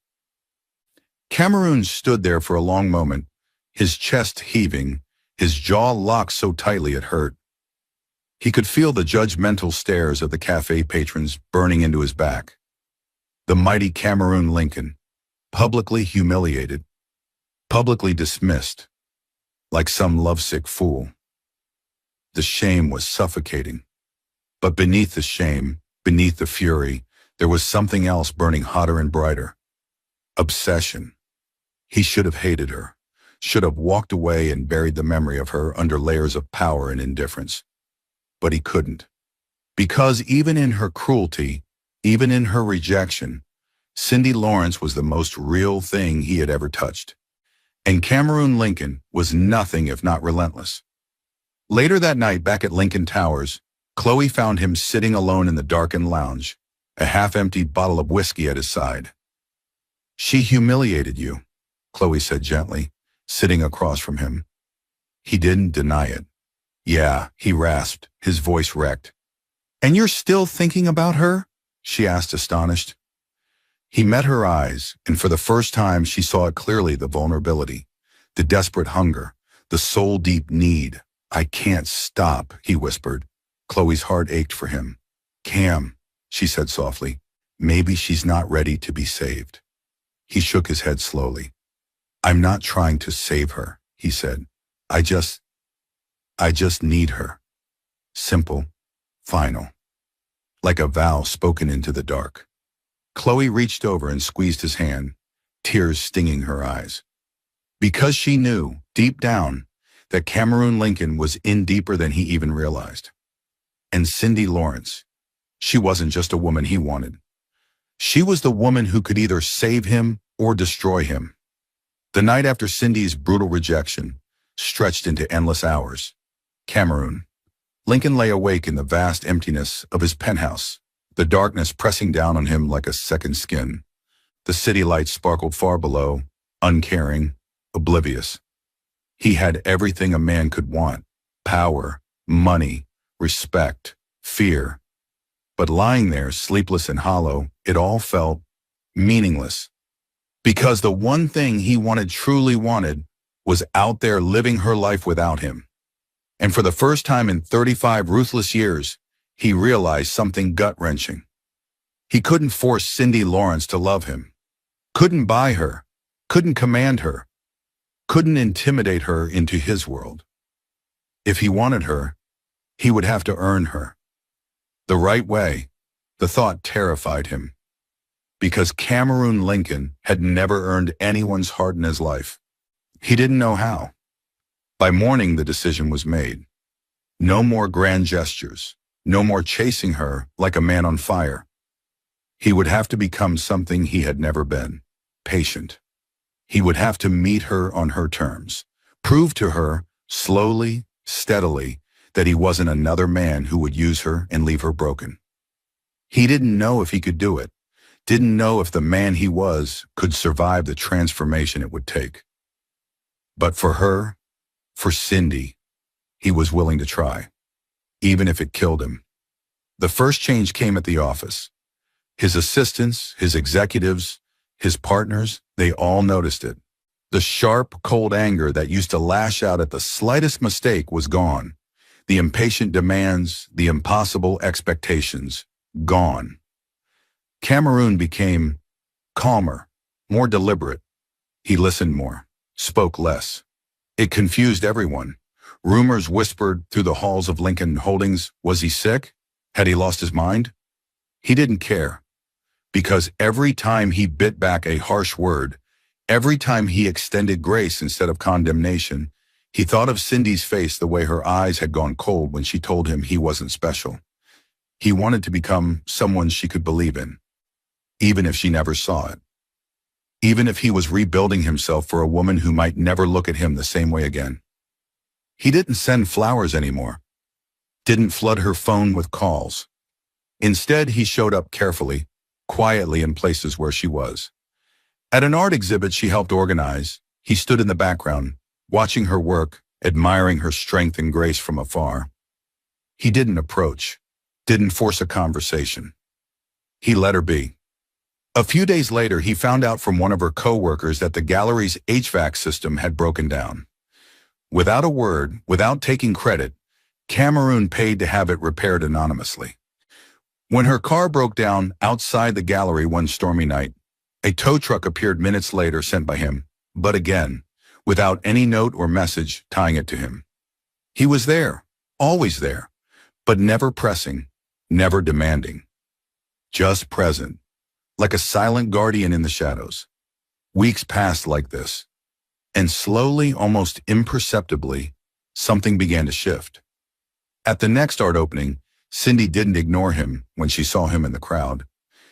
Cameroon stood there for a long moment, his chest heaving, his jaw locked so tightly it hurt. He could feel the judgmental stares of the cafe patrons burning into his back. The mighty Cameroon Lincoln, publicly humiliated, publicly dismissed, like some lovesick fool. The shame was suffocating. But beneath the shame, beneath the fury, there was something else burning hotter and brighter. Obsession. He should have hated her, should have walked away and buried the memory of her under layers of power and indifference. But he couldn't. Because even in her cruelty, even in her rejection, Cindy Lawrence was the most real thing he had ever touched. And Cameroon Lincoln was nothing if not relentless. Later that night, back at Lincoln Towers, Chloe found him sitting alone in the darkened lounge, a half-emptied bottle of whiskey at his side. "She humiliated you," Chloe said gently, sitting across from him. He didn't deny it. "Yeah," he rasped, his voice wrecked. "And you're still thinking about her?" she asked, astonished. He met her eyes, and for the first time she saw it clearly, the vulnerability, the desperate hunger, the soul-deep need. "I can't stop," he whispered. Chloe's heart ached for him. "Cam," she said softly, "maybe she's not ready to be saved." He shook his head slowly. "I'm not trying to save her," he said. I just need her. Simple, final. Like a vow spoken into the dark. Chloe reached over and squeezed his hand, tears stinging her eyes. Because she knew, deep down, that Cameroon Lincoln was in deeper than he even realized. And Cindy Lawrence, she wasn't just a woman he wanted. She was the woman who could either save him or destroy him. The night after Cindy's brutal rejection stretched into endless hours. Cameroon. Lincoln lay awake in the vast emptiness of his penthouse, the darkness pressing down on him like a second skin. The city lights sparkled far below, uncaring, oblivious. He had everything a man could want: power, money, respect, fear. But lying there, sleepless and hollow, it all felt meaningless. Because the one thing he truly wanted, was out there living her life without him. And for the first time in 35 ruthless years, he realized something gut-wrenching. He couldn't force Cindy Lawrence to love him. Couldn't buy her. Couldn't command her. Couldn't intimidate her into his world. If he wanted her, he would have to earn her. The right way. The thought terrified him. Because Cameroon Lincoln had never earned anyone's heart in his life. He didn't know how. By morning, the decision was made. No more grand gestures. No more chasing her like a man on fire. He would have to become something he had never been. Patient. He would have to meet her on her terms. Prove to her, slowly, steadily, that he wasn't another man who would use her and leave her broken. He didn't know if he could do it. Didn't know if the man he was could survive the transformation it would take. But for her, for Cindy, he was willing to try, even if it killed him. The first change came at the office. His assistants, his executives, his partners, they all noticed it. The sharp, cold anger that used to lash out at the slightest mistake was gone. The impatient demands, the impossible expectations, gone. Cameroon became calmer, more deliberate. He listened more, spoke less. It confused everyone. Rumors whispered through the halls of Lincoln Holdings. Was he sick? Had he lost his mind? He didn't care. Because every time he bit back a harsh word, every time he extended grace instead of condemnation, he thought of Cindy's face the way her eyes had gone cold when she told him he wasn't special. He wanted to become someone she could believe in, even if she never saw it. Even if he was rebuilding himself for a woman who might never look at him the same way again. He didn't send flowers anymore. Didn't flood her phone with calls. Instead, he showed up carefully, quietly in places where she was. At an art exhibit she helped organize, he stood in the background, watching her work, admiring her strength and grace from afar. He didn't approach, didn't force a conversation. He let her be. A few days later, he found out from one of her co-workers that the gallery's HVAC system had broken down. Without a word, without taking credit, Cameroon paid to have it repaired anonymously. When her car broke down outside the gallery one stormy night, a tow truck appeared minutes later sent by him, but again, without any note or message tying it to him. He was there, always there, but never pressing, never demanding. Just present, like a silent guardian in the shadows. Weeks passed like this, and slowly, almost imperceptibly, something began to shift. At the next art opening, Cindy didn't ignore him when she saw him in the crowd.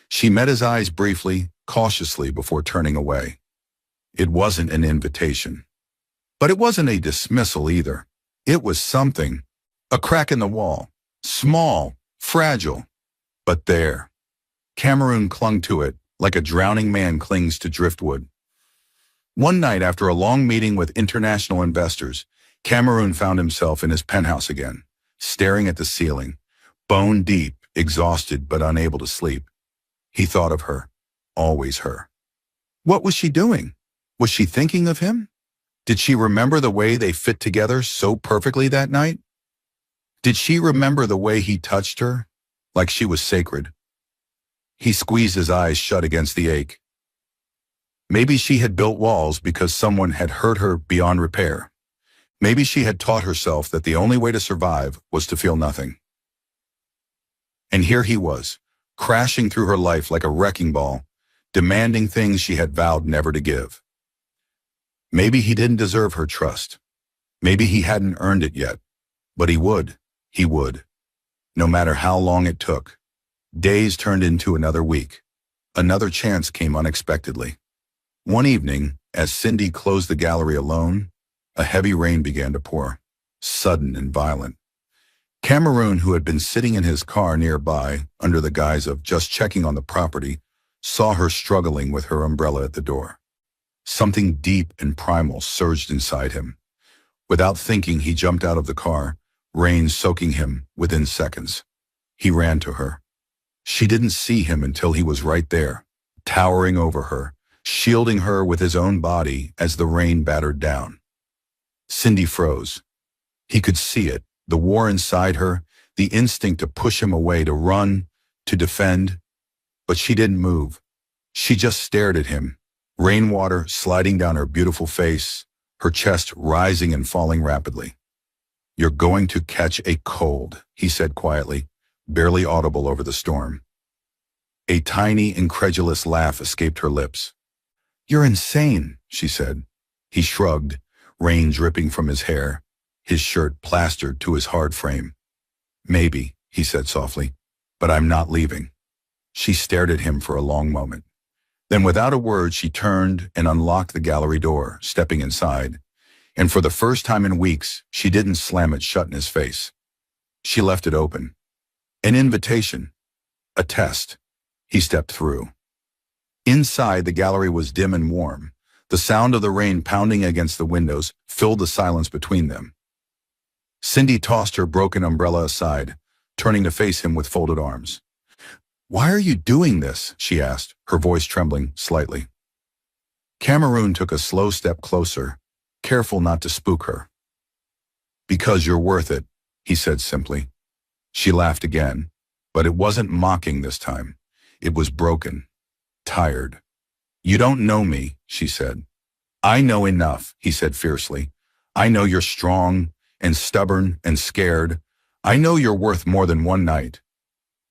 She met his eyes briefly, cautiously before turning away. It wasn't an invitation. But it wasn't a dismissal either. It was something. A crack in the wall. Small, fragile, but there. Cameroon clung to it like a drowning man clings to driftwood. One night after a long meeting with international investors, Cameroon found himself in his penthouse again, staring at the ceiling, bone deep, exhausted but unable to sleep. He thought of her, always her. What was she doing? Was she thinking of him? Did she remember the way they fit together so perfectly that night? Did she remember the way he touched her, like she was sacred? He squeezed his eyes shut against the ache. Maybe she had built walls because someone had hurt her beyond repair. Maybe she had taught herself that the only way to survive was to feel nothing. And here he was, crashing through her life like a wrecking ball, demanding things she had vowed never to give. Maybe he didn't deserve her trust. Maybe he hadn't earned it yet. But he would, no matter how long it took. Days turned into another week. Another chance came unexpectedly. One evening, as Cindy closed the gallery alone, a heavy rain began to pour, sudden and violent. Cameroon, who had been sitting in his car nearby under the guise of just checking on the property, saw her struggling with her umbrella at the door. Something deep and primal surged inside him. Without thinking, he jumped out of the car, rain soaking him within seconds. He ran to her. She didn't see him until he was right there, towering over her, shielding her with his own body as the rain battered down. Cindy froze. He could see it, the war inside her, the instinct to push him away, to run, to defend. But she didn't move. She just stared at him, rainwater sliding down her beautiful face, her chest rising and falling rapidly. "You're going to catch a cold," he said quietly, barely audible over the storm. A tiny, incredulous laugh escaped her lips. "You're insane," she said. He shrugged, rain dripping from his hair, his shirt plastered to his hard frame. "Maybe," he said softly, "but I'm not leaving." She stared at him for a long moment. Then without a word, she turned and unlocked the gallery door, stepping inside. And for the first time in weeks, she didn't slam it shut in his face. She left it open. An invitation. A test. He stepped through. Inside, the gallery was dim and warm. The sound of the rain pounding against the windows filled the silence between them. Cindy tossed her broken umbrella aside, turning to face him with folded arms. "Why are you doing this?" she asked, her voice trembling slightly. Cameroon took a slow step closer, careful not to spook her. "Because you're worth it," he said simply. She laughed again, but it wasn't mocking this time. It was broken, tired. "You don't know me," she said. "I know enough," he said fiercely. "I know you're strong and stubborn and scared. I know you're worth more than one night."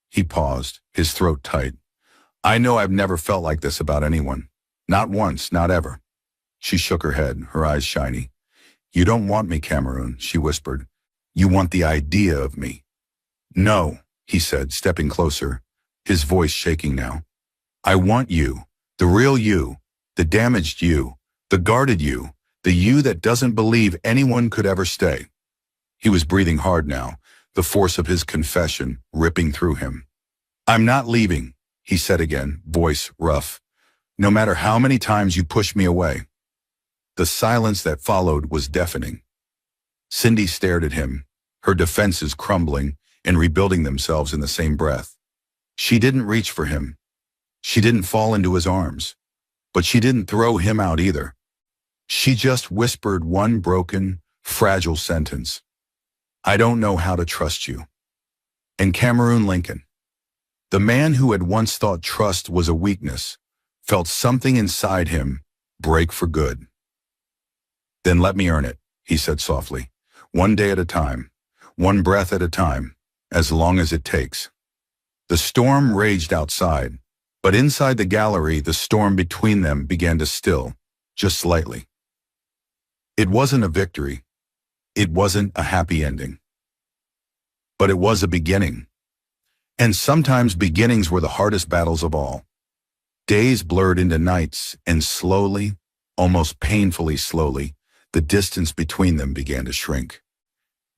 He paused, his throat tight. "I know I've never felt like this about anyone. Not once, not ever." She shook her head, her eyes shiny. "You don't want me, Cameroon," she whispered. "You want the idea of me." "No," he said, stepping closer, his voice shaking now. "I want you, the real you, the damaged you, the guarded you, the you that doesn't believe anyone could ever stay." He was breathing hard now, the force of his confession ripping through him. "I'm not leaving," he said again, voice rough. "No matter how many times you push me away." The silence that followed was deafening. Cindy stared at him, her defenses crumbling and rebuilding themselves in the same breath. She didn't reach for him. She didn't fall into his arms, but she didn't throw him out either. She just whispered one broken, fragile sentence. I don't know how to trust you. And Cameron Lincoln, the man who had once thought trust was a weakness, felt something inside him break for good. Then let me earn it, he said softly. One day at a time, one breath at a time, as long as it takes. The storm raged outside, but inside the gallery, the storm between them began to still, just slightly. It wasn't a victory. It wasn't a happy ending. But it was a beginning. And sometimes beginnings were the hardest battles of all. Days blurred into nights, and slowly, almost painfully slowly, the distance between them began to shrink.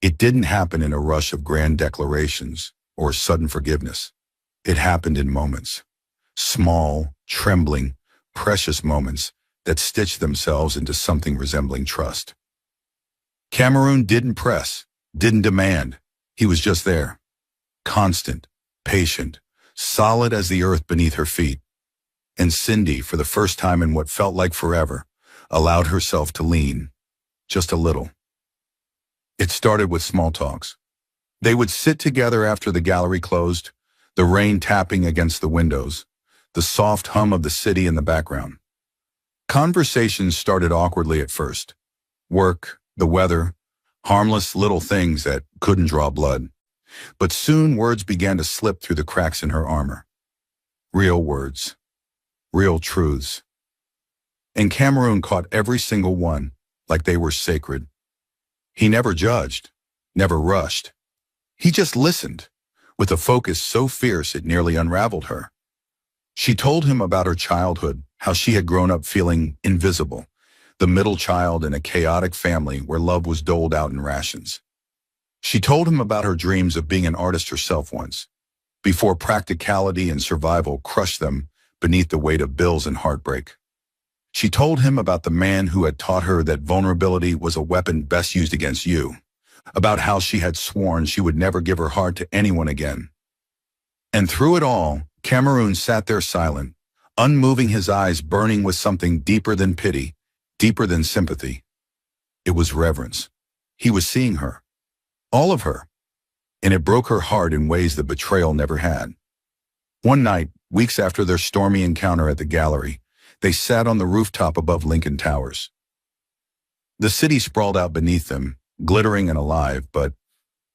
It didn't happen in a rush of grand declarations or sudden forgiveness. It happened in moments. Small, trembling, precious moments that stitched themselves into something resembling trust. Cameron didn't press, didn't demand. He was just there. Constant, patient, solid as the earth beneath her feet. And Cindy, for the first time in what felt like forever, allowed herself to lean, just a little. It started with small talks. They would sit together after the gallery closed, the rain tapping against the windows, the soft hum of the city in the background. Conversations started awkwardly at first. Work, the weather, harmless little things that couldn't draw blood. But soon words began to slip through the cracks in her armor. Real words. Real truths. And Cameron caught every single one like they were sacred. He never judged, never rushed. He just listened, with a focus so fierce it nearly unraveled her. She told him about her childhood, how she had grown up feeling invisible, the middle child in a chaotic family where love was doled out in rations. She told him about her dreams of being an artist herself once, before practicality and survival crushed them beneath the weight of bills and heartbreak. She told him about the man who had taught her that vulnerability was a weapon best used against you, about how she had sworn she would never give her heart to anyone again. And through it all, Cameron sat there silent, unmoving, his eyes burning with something deeper than pity, deeper than sympathy. It was reverence. He was seeing her, all of her, and it broke her heart in ways that betrayal never had. One night, weeks after their stormy encounter at the gallery, they sat on the rooftop above Lincoln Towers. The city sprawled out beneath them, glittering and alive, but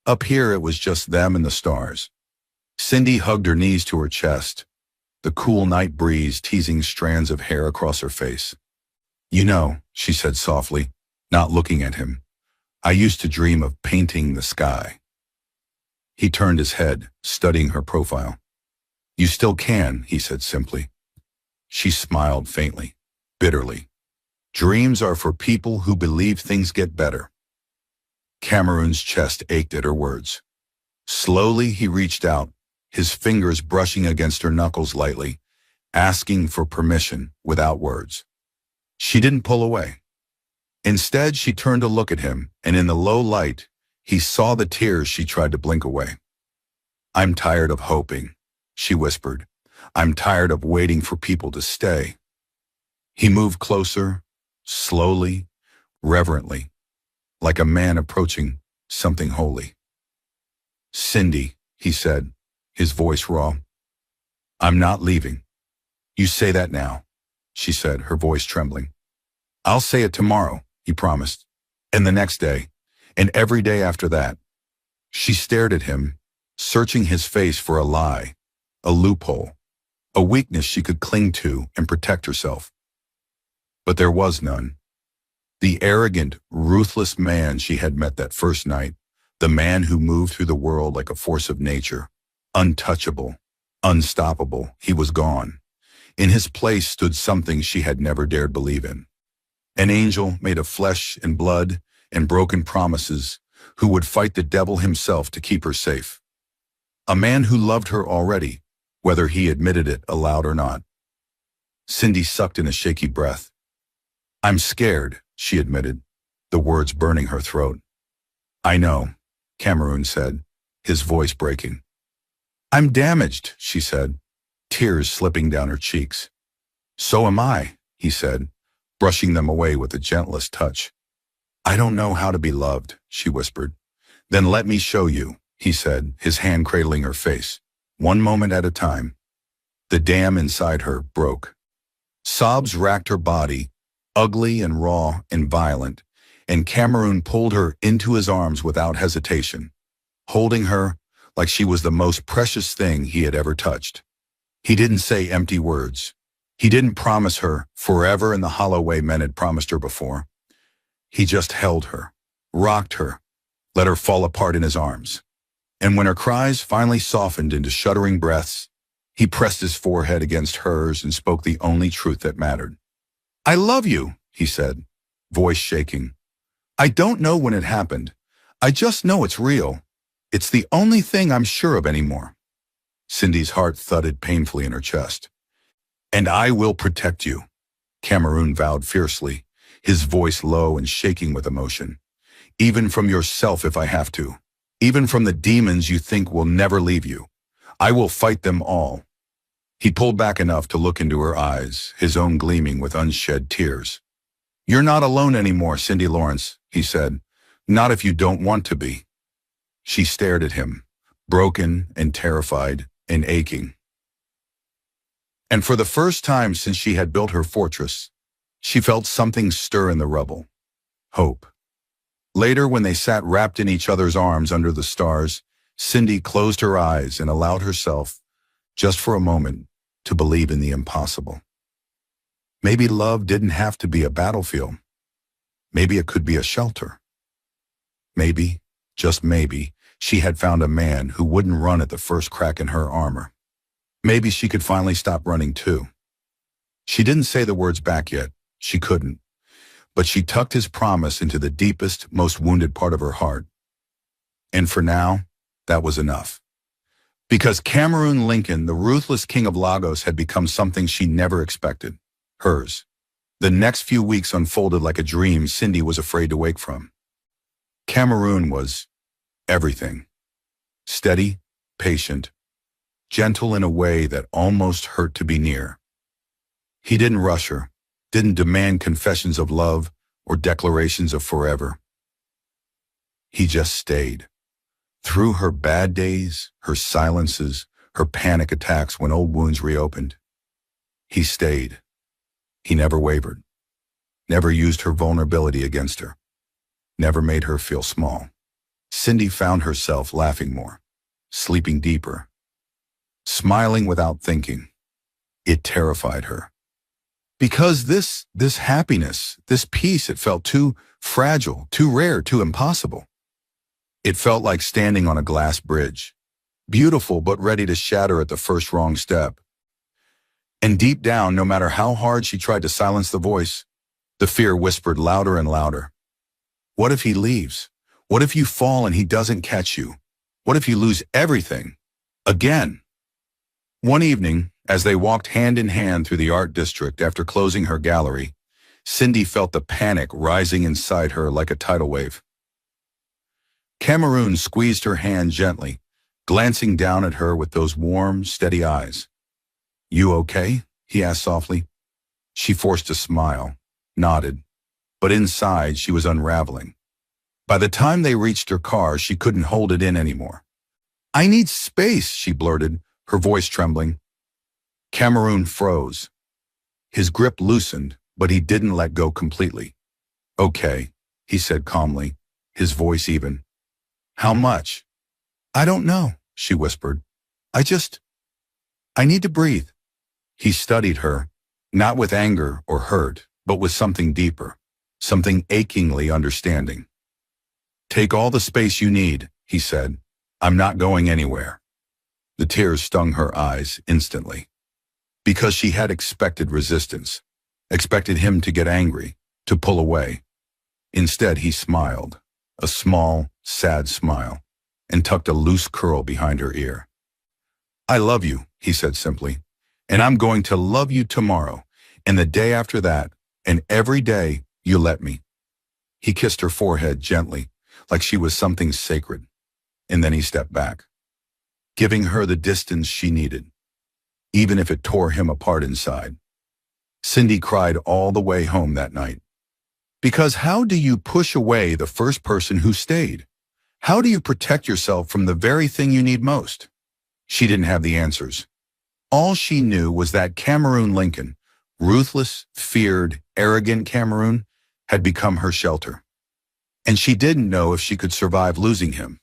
up here it was just them and the stars. Cindy hugged her knees to her chest, the cool night breeze teasing strands of hair across her face. You know, she said softly, not looking at him, I used to dream of painting the sky. He turned his head, studying her profile. You still can, he said simply. She smiled faintly, bitterly. Dreams are for people who believe things get better. Cameron's chest ached at her words. Slowly he reached out, his fingers brushing against her knuckles lightly, asking for permission without words. She didn't pull away. Instead, she turned to look at him, and in the low light, he saw the tears she tried to blink away. I'm tired of hoping, she whispered. I'm tired of waiting for people to stay. He moved closer, slowly, reverently, like a man approaching something holy. Cindy, he said, his voice raw. I'm not leaving. You say that now, she said, her voice trembling. I'll say it tomorrow, he promised, and the next day, and every day after that. She stared at him, searching his face for a lie, a loophole, a weakness she could cling to and protect herself. But there was none. The arrogant, ruthless man she had met that first night, the man who moved through the world like a force of nature, untouchable, unstoppable, he was gone. In his place stood something she had never dared believe in. An angel made of flesh and blood and broken promises, who would fight the devil himself to keep her safe. A man who loved her already, whether he admitted it aloud or not. Cindy sucked in a shaky breath. I'm scared, she admitted, the words burning her throat. I know, Cameron said, his voice breaking. I'm damaged, she said. tears slipping down her cheeks. "So am I," he said, brushing them away with the gentlest touch. "I don't know how to be loved," she whispered. "Then let me show you," he said, his hand cradling her face, one moment at a time. The dam inside her broke. Sobs racked her body, ugly and raw and violent, and Cameroon pulled her into his arms without hesitation, holding her like she was the most precious thing he had ever touched. He didn't say empty words. He didn't promise her forever in the hollow way men had promised her before. He just held her, rocked her, let her fall apart in his arms. And when her cries finally softened into shuddering breaths, he pressed his forehead against hers and spoke the only truth that mattered. "I love you," he said, voice shaking. "I don't know when it happened. I just know it's real. It's the only thing I'm sure of anymore." Cindy's heart thudded painfully in her chest. "And I will protect you," Cameroon vowed fiercely, his voice low and shaking with emotion. "Even from yourself if I have to. Even from the demons you think will never leave you. I will fight them all." He pulled back enough to look into her eyes, his own gleaming with unshed tears. "You're not alone anymore, Cindy Lawrence," he said. "Not if you don't want to be." She stared at him, broken and terrified and aching. And for the first time since she had built her fortress, she felt something stir in the rubble. Hope. Later, when they sat wrapped in each other's arms under the stars, Cindy closed her eyes and allowed herself, just for a moment, to believe in the impossible. Maybe love didn't have to be a battlefield. Maybe it could be a shelter. Maybe, just maybe, she had found a man who wouldn't run at the first crack in her armor. Maybe she could finally stop running too. She didn't say the words back yet. She couldn't. But she tucked his promise into the deepest, most wounded part of her heart. And for now, that was enough. Because Cameroon Lincoln, the ruthless king of Lagos, had become something she never expected. Hers. The next few weeks unfolded like a dream Cindy was afraid to wake from. Cameroon was everything. Steady, patient, gentle in a way that almost hurt to be near. He didn't rush her, didn't demand confessions of love or declarations of forever. He just stayed. Through her bad days, her silences, her panic attacks when old wounds reopened. He stayed. He never wavered, never used her vulnerability against her, never made her feel small. Cindy found herself laughing more, sleeping deeper, smiling without thinking. It terrified her. Because this happiness, this peace, it felt too fragile, too rare, too impossible. It felt like standing on a glass bridge, beautiful but ready to shatter at the first wrong step. And deep down, no matter how hard she tried to silence the voice, the fear whispered louder and louder. What if he leaves? What if you fall and he doesn't catch you? What if you lose everything? Again. One evening, as they walked hand in hand through the art district after closing her gallery, Cindy felt the panic rising inside her like a tidal wave. Cameroon squeezed her hand gently, glancing down at her with those warm, steady eyes. "You okay?" he asked softly. She forced a smile, nodded, but inside she was unraveling. By the time they reached her car, she couldn't hold it in anymore. "I need space," she blurted, her voice trembling. Cameroon froze. His grip loosened, but he didn't let go completely. "Okay," he said calmly, his voice even. "How much?" "I don't know," she whispered. I need to breathe." He studied her, not with anger or hurt, but with something deeper, something achingly understanding. "Take all the space you need," he said. "I'm not going anywhere." The tears stung her eyes instantly. Because she had expected resistance, expected him to get angry, to pull away. Instead, he smiled, a small, sad smile, and tucked a loose curl behind her ear. "I love you," he said simply, "and I'm going to love you tomorrow, and the day after that, and every day you let me." He kissed her forehead gently, like she was something sacred, and then he stepped back, giving her the distance she needed. even if it tore him apart inside. Cindy cried all the way home that night. Because how do you push away the first person who stayed? How do you protect yourself from the very thing you need most? She didn't have the answers. All she knew was that Cameroon Lincoln, ruthless, feared, arrogant Cameroon, had become her shelter. And she didn't know if she could survive losing him.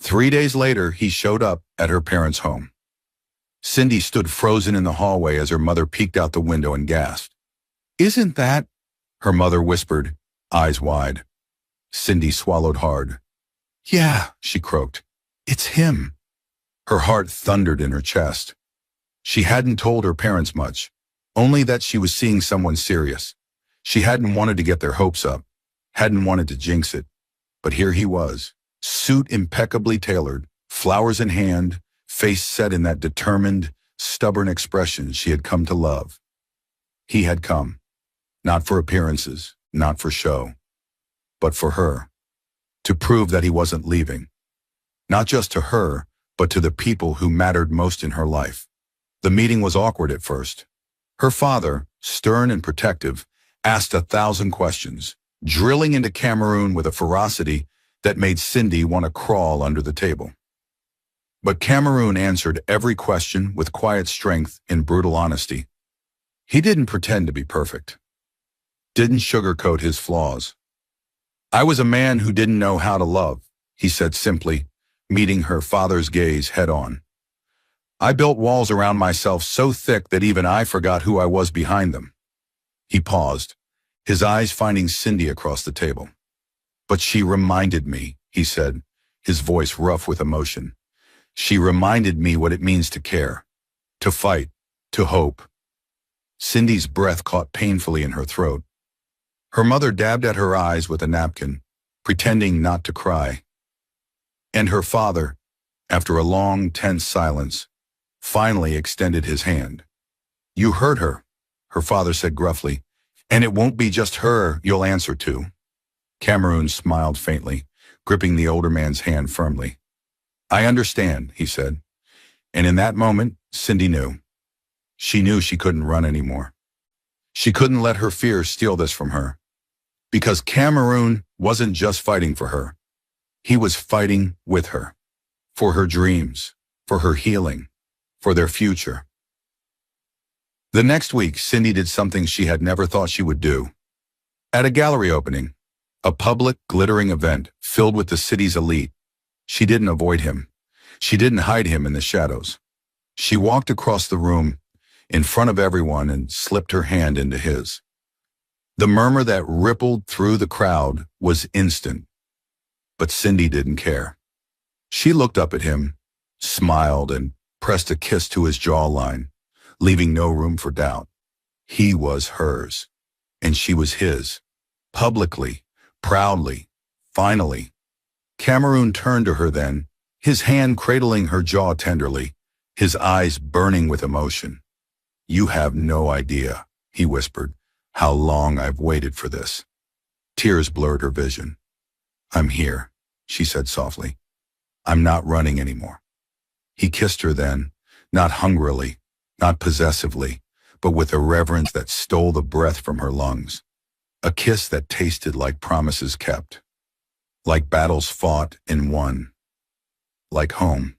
3 days later, he showed up at her parents' home. Cindy stood frozen in the hallway as her mother peeked out the window and gasped. "Isn't that?" her mother whispered, eyes wide. Cindy swallowed hard. "Yeah," she croaked. "It's him." Her heart thundered in her chest. She hadn't told her parents much, only that she was seeing someone serious. She hadn't wanted to get their hopes up, hadn't wanted to jinx it. But here he was, suit impeccably tailored, flowers in hand, face set in that determined, stubborn expression she had come to love. He had come, not for appearances, not for show, but for her, to prove that he wasn't leaving. Not just to her, but to the people who mattered most in her life. The meeting was awkward at first. Her father, stern and protective, asked 1,000 questions, drilling into Cameroon with a ferocity that made Cindy want to crawl under the table. But Cameroon answered every question with quiet strength and brutal honesty. He didn't pretend to be perfect, didn't sugarcoat his flaws. "I was a man who didn't know how to love," he said simply, meeting her father's gaze head-on. "I built walls around myself so thick that even I forgot who I was behind them." He paused, his eyes finding Cindy across the table. "But she reminded me," he said, his voice rough with emotion. "She reminded me what it means to care, to fight, to hope." Cindy's breath caught painfully in her throat. Her mother dabbed at her eyes with a napkin, pretending not to cry. And her father, after a long, tense silence, finally extended his hand. "You heard her," her father said gruffly, "and it won't be just her you'll answer to." Cameroon smiled faintly, gripping the older man's hand firmly. "I understand," he said. And in that moment, Cindy knew. She knew she couldn't run anymore. She couldn't let her fears steal this from her. Because Cameroon wasn't just fighting for her. He was fighting with her. For her dreams, for her healing, for their future. The next week, Cindy did something she had never thought she would do. At a gallery opening, a public, glittering event filled with the city's elite, she didn't avoid him. She didn't hide him in the shadows. She walked across the room, in front of everyone, and slipped her hand into his. The murmur that rippled through the crowd was instant. But Cindy didn't care. She looked up at him, smiled, and pressed a kiss to his jawline, leaving no room for doubt. He was hers, and she was his. Publicly, proudly, finally. Cameroon turned to her then, his hand cradling her jaw tenderly, his eyes burning with emotion. "You have no idea," he whispered, "how long I've waited for this." Tears blurred her vision. "I'm here," she said softly. "I'm not running anymore." He kissed her then, not hungrily, not possessively, but with a reverence that stole the breath from her lungs. A kiss that tasted like promises kept, like battles fought and won, like home.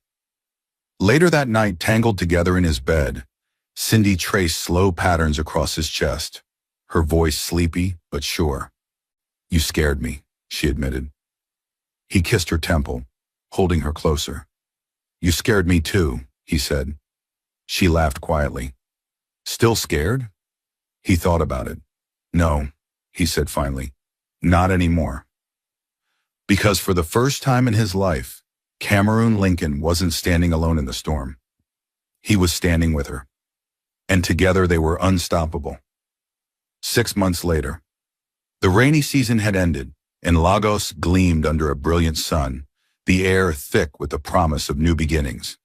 Later that night, tangled together in his bed, Cindy traced slow patterns across his chest, her voice sleepy but sure. "You scared me," she admitted. He kissed her temple, holding her closer. "You scared me too," he said. She laughed quietly. "Still scared?" He thought about it. "No," he said finally, "not anymore." Because for the first time in his life, Cameroon Lincoln wasn't standing alone in the storm. He was standing with her. And together they were unstoppable. 6 months later, the rainy season had ended, and Lagos gleamed under a brilliant sun, the air thick with the promise of new beginnings.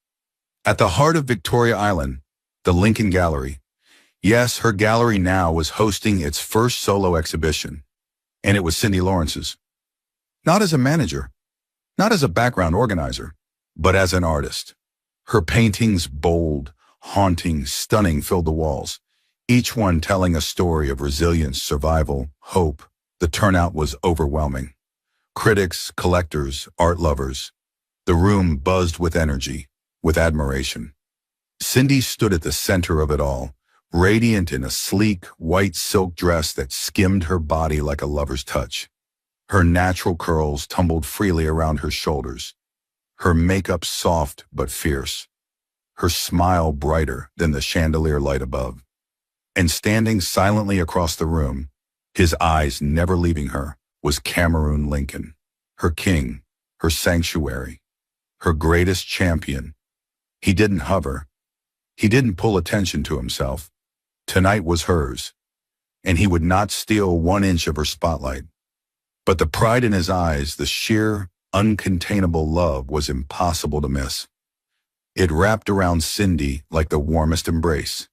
At the heart of Victoria Island, the Lincoln Gallery, yes, her gallery now was hosting its first solo exhibition, and it was Cindy Lawrence's. Not as a manager, not as a background organizer, but as an artist. Her paintings bold, haunting, stunning, filled the walls, each one telling a story of resilience, survival, hope. The turnout was overwhelming. Critics, collectors, art lovers. The room buzzed with energy, with admiration. Cindy stood at the center of it all, radiant in a sleek, white silk dress that skimmed her body like a lover's touch. Her natural curls tumbled freely around her shoulders, her makeup soft but fierce, her smile brighter than the chandelier light above. And standing silently across the room, his eyes never leaving her, was Cameroon Lincoln, her king, her sanctuary, her greatest champion. He didn't hover. He didn't pull attention to himself. Tonight was hers, and he would not steal 1 inch of her spotlight. But the pride in his eyes, the sheer, uncontainable love was impossible to miss. It wrapped around Cindy like the warmest embrace.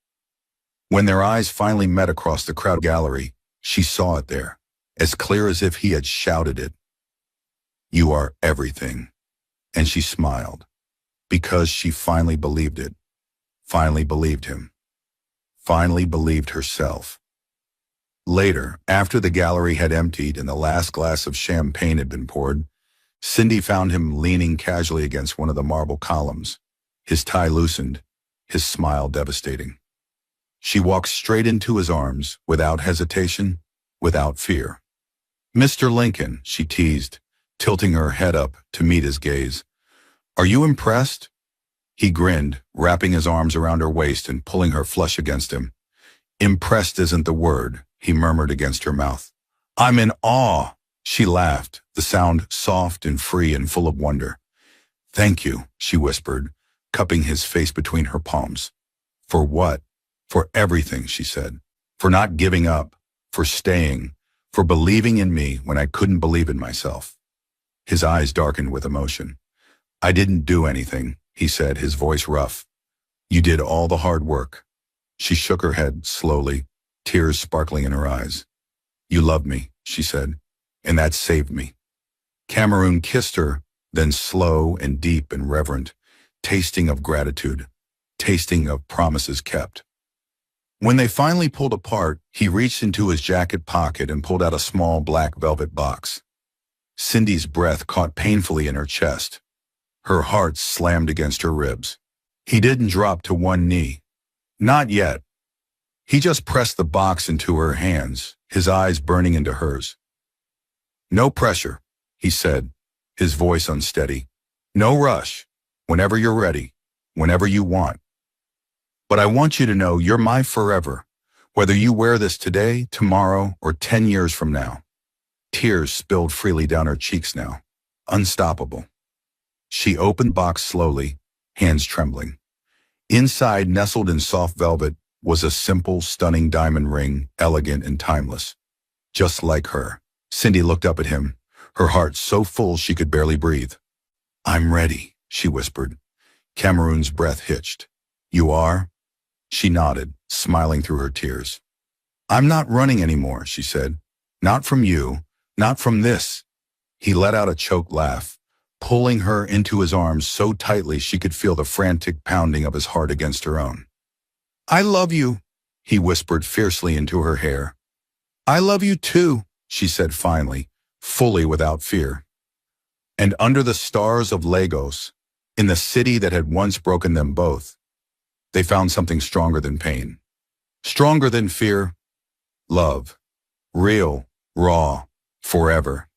When their eyes finally met across the crowded gallery, she saw it there, as clear as if he had shouted it. "You are everything." And she smiled, because she finally believed it, finally believed him, finally believed herself. Later, after the gallery had emptied and the last glass of champagne had been poured, Cindy found him leaning casually against one of the marble columns, his tie loosened, his smile devastating. She walked straight into his arms, without hesitation, without fear. "Mr. Lincoln," she teased, tilting her head up to meet his gaze. "Are you impressed?" He grinned, wrapping his arms around her waist and pulling her flush against him. "Impressed isn't the word," he murmured against her mouth. "I'm in awe." She laughed, the sound soft and free and full of wonder. "Thank you," she whispered, cupping his face between her palms. "For what?" "For everything," she said. "For not giving up, for staying, for believing in me when I couldn't believe in myself." His eyes darkened with emotion. "I didn't do anything," he said, his voice rough. "You did all the hard work." She shook her head slowly, tears sparkling in her eyes. "You loved me," she said, "and that saved me." Cameroon kissed her, then slow and deep and reverent, tasting of gratitude, tasting of promises kept. When they finally pulled apart, he reached into his jacket pocket and pulled out a small black velvet box. Cindy's breath caught painfully in her chest. Her heart slammed against her ribs. He didn't drop to one knee. Not yet. He just pressed the box into her hands, his eyes burning into hers. "No pressure," he said, his voice unsteady. "No rush. Whenever you're ready. Whenever you want. But I want you to know you're my forever, whether you wear this today, tomorrow, or 10 years from now." Tears spilled freely down her cheeks now, unstoppable. She opened the box slowly, hands trembling. Inside, nestled in soft velvet, was a simple, stunning diamond ring, elegant and timeless. Just like her. Cindy looked up at him, her heart so full she could barely breathe. "I'm ready," she whispered. Cameroon's breath hitched. "You are?" She nodded, smiling through her tears. "I'm not running anymore," she said. "Not from you, not from this." He let out a choked laugh, pulling her into his arms so tightly she could feel the frantic pounding of his heart against her own. "I love you," he whispered fiercely into her hair. "I love you too," she said finally, fully without fear. And under the stars of Lagos, in the city that had once broken them both, they found something stronger than pain, stronger than fear, love, real, raw, forever.